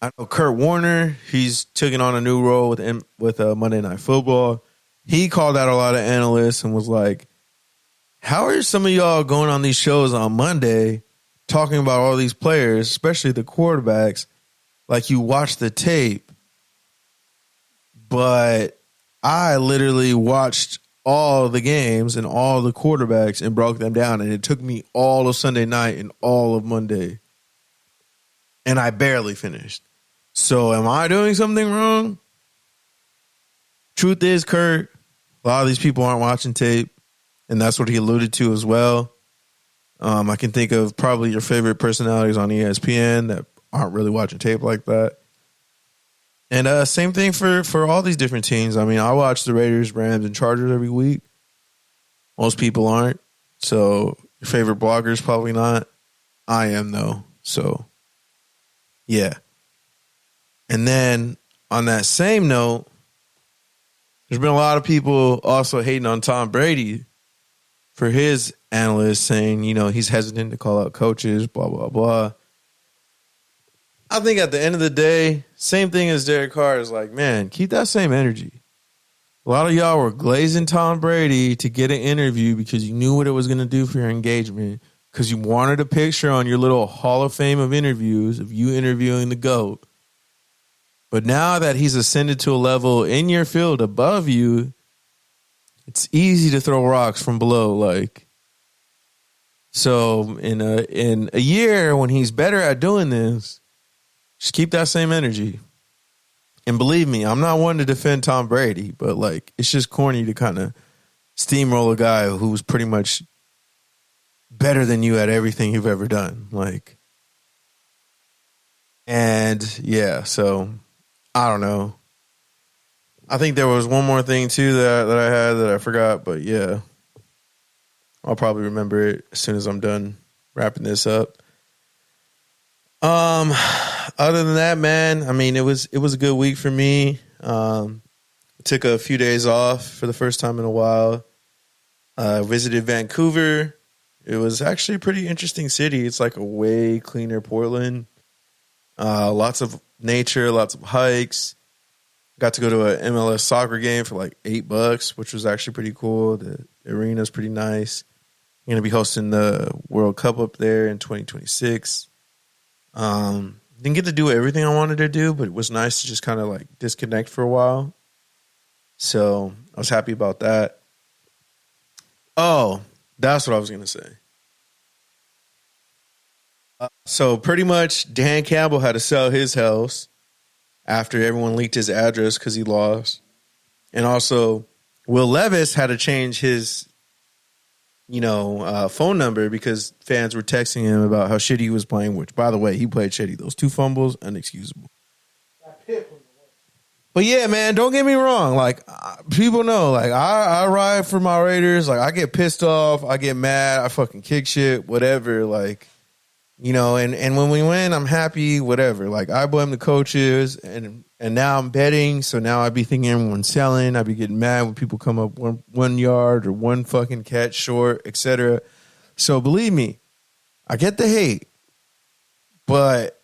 [SPEAKER 4] I know Kurt Warner, he's taking on a new role with Monday Night Football. He called out a lot of analysts and was like, how are some of y'all going on these shows on Monday talking about all these players, especially the quarterbacks, like you watch the tape? But I literally watched all the games and all the quarterbacks and broke them down, and it took me all of Sunday night and all of Monday, and I barely finished. So am I doing something wrong? Truth is, Kurt, a lot of these people aren't watching tape, and that's what he alluded to as well. I can think of probably your favorite personalities on ESPN that aren't really watching tape like that. And same thing for all these different teams. I mean, I watch the Raiders, Rams, and Chargers every week. Most people aren't. So your favorite bloggers probably not. I am, though. So, yeah. And then on that same note, there's been a lot of people also hating on Tom Brady for his analysts saying, you know, he's hesitant to call out coaches, blah, blah, blah. I think at the end of the day, same thing as Derek Carr is like, man, keep that same energy. A lot of y'all were glazing Tom Brady to get an interview because you knew what it was going to do for your engagement, because you wanted a picture on your little Hall of Fame of interviews of you interviewing the GOAT. But now that he's ascended to a level in your field above you, it's easy to throw rocks from below. Like, so in a year when he's better at doing this, just keep that same energy. And believe me, I'm not one to defend Tom Brady, but like, it's just corny to kind of steamroll a guy who's pretty much better than you at everything you've ever done. Like, and yeah, so I don't know. I think there was one more thing too that I had that I forgot, but yeah, I'll probably remember it as soon as I'm done wrapping this up. Other than that, man, I mean, it was a good week for me. Took a few days off for the first time in a while. Visited Vancouver. It was actually a pretty interesting city. It's like a way cleaner Portland. Lots of nature, lots of hikes. Got to go to an MLS soccer game for like $8, which was actually pretty cool. The arena's pretty nice. I'm going to be hosting the World Cup up there in 2026. Didn't get to do everything I wanted to do, but it was nice to just kind of like disconnect for a while. So I was happy about that. Oh, that's what I was going to say. So pretty much Dan Campbell had to sell his house after everyone leaked his address because he lost. And also Will Levis had to change his, phone number because fans were texting him about how shitty he was playing, which, by the way, he played shitty. Those 2 fumbles, unexcusable. But yeah, man, don't get me wrong. Like, people know, like, I ride for my Raiders. Like, I get pissed off. I get mad. I fucking kick shit, whatever. Like, and when we win, I'm happy, whatever. Like, I blame the coaches, and now I'm betting, so now I be thinking everyone's selling. I be getting mad when people come up 1 yard or 1 fucking catch short, etc. So believe me, I get the hate, but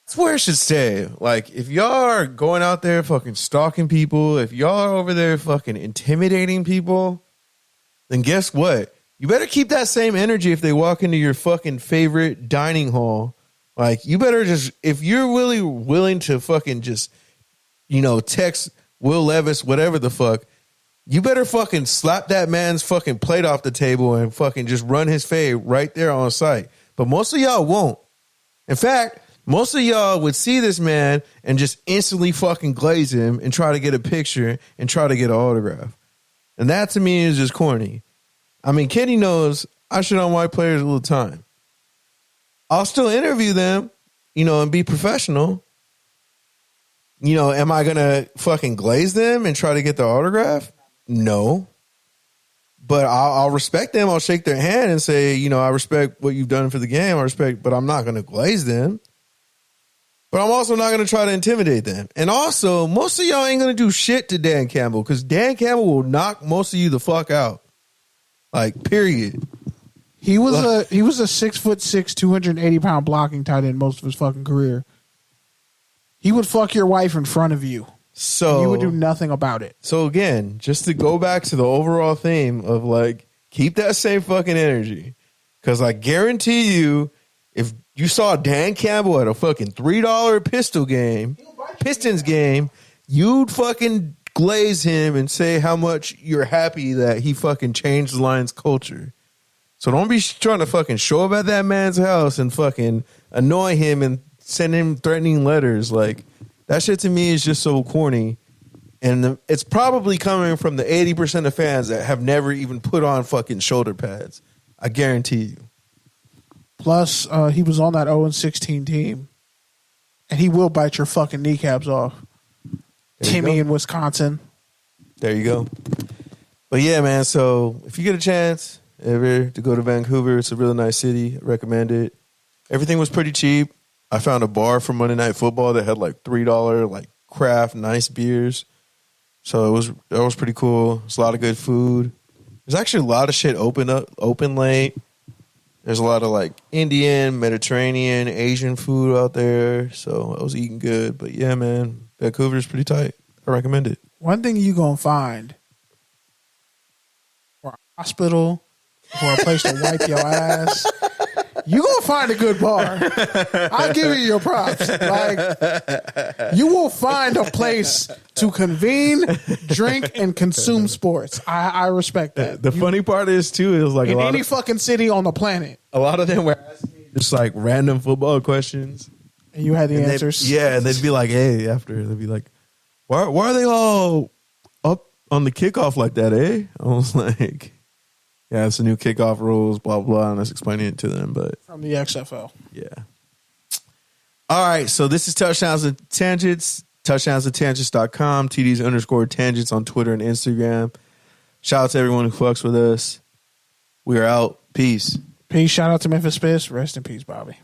[SPEAKER 4] that's where it should stay. Like, if y'all are going out there fucking stalking people, if y'all are over there fucking intimidating people, then guess what? You better keep that same energy if they walk into your fucking favorite dining hall. Like, you better just, if you're really willing to fucking just, text Will Levis, whatever the fuck, you better fucking slap that man's fucking plate off the table and fucking just run his fade right there on site. But most of y'all won't. In fact, most of y'all would see this man and just instantly fucking glaze him and try to get a picture and try to get an autograph. And that to me is just corny. I mean, Kenny knows I shit on white players all the time. I'll still interview them, and be professional. Am I going to fucking glaze them and try to get the autograph? No. But I'll respect them. I'll shake their hand and say, I respect what you've done for the game. But I'm not going to glaze them. But I'm also not going to try to intimidate them. And also, most of y'all ain't going to do shit to Dan Campbell because Dan Campbell will knock most of you the fuck out. Like, period.
[SPEAKER 2] He was a 6'6", 280-pound blocking tight end most of his fucking career. He would fuck your wife in front of you.
[SPEAKER 4] So
[SPEAKER 2] you would do nothing about it.
[SPEAKER 4] So again, just to go back to the overall theme of like, keep that same fucking energy. Because I guarantee you, if you saw Dan Campbell at a fucking $3 Pistons game, you'd fucking glaze him and say how much you're happy that he fucking changed the Lions culture. So don't be trying to fucking show up at that man's house and fucking annoy him and send him threatening letters. Like, that shit to me is just so corny. And it's probably coming from the 80% of fans that have never even put on fucking shoulder pads. I guarantee you.
[SPEAKER 2] Plus, he was on that 0-16 team. And he will bite your fucking kneecaps off. Timmy in Wisconsin.
[SPEAKER 4] There you go. But yeah, man, so if you get a chance ever to go to Vancouver, it's a really nice city. I recommend it. Everything was pretty cheap. I found a bar for Monday Night Football that had like $3 like craft nice beers. So that was pretty cool. There's a lot of good food. There's actually a lot of shit open late. There's a lot of like Indian, Mediterranean, Asian food out there. So I was eating good. But yeah, man, Vancouver's pretty tight. I recommend it.
[SPEAKER 2] One thing you gonna find for a hospital, for a place to wipe your ass, you gonna find a good bar. I'll give you your props. Like, you will find a place to convene, drink, and consume sports. I respect that.
[SPEAKER 4] The funny part is too, it was like
[SPEAKER 2] in any fucking city on the planet.
[SPEAKER 4] A lot of them were asking me just like random football questions.
[SPEAKER 2] And you had the answers.
[SPEAKER 4] Yeah, and they'd be like, hey, after they'd be like, why are they all up on the kickoff like that, eh? I was like, yeah, it's the new kickoff rules, blah, blah, and I was explaining it to them. But
[SPEAKER 2] from the XFL.
[SPEAKER 4] Yeah. All right, so this is Touchdowns and Tangents, touchdownsandtangents.com, TDs_tangents on Twitter and Instagram. Shout out to everyone who fucks with us. We are out. Peace.
[SPEAKER 2] Peace. Shout out to Memphis Piss. Rest in peace, Bobby.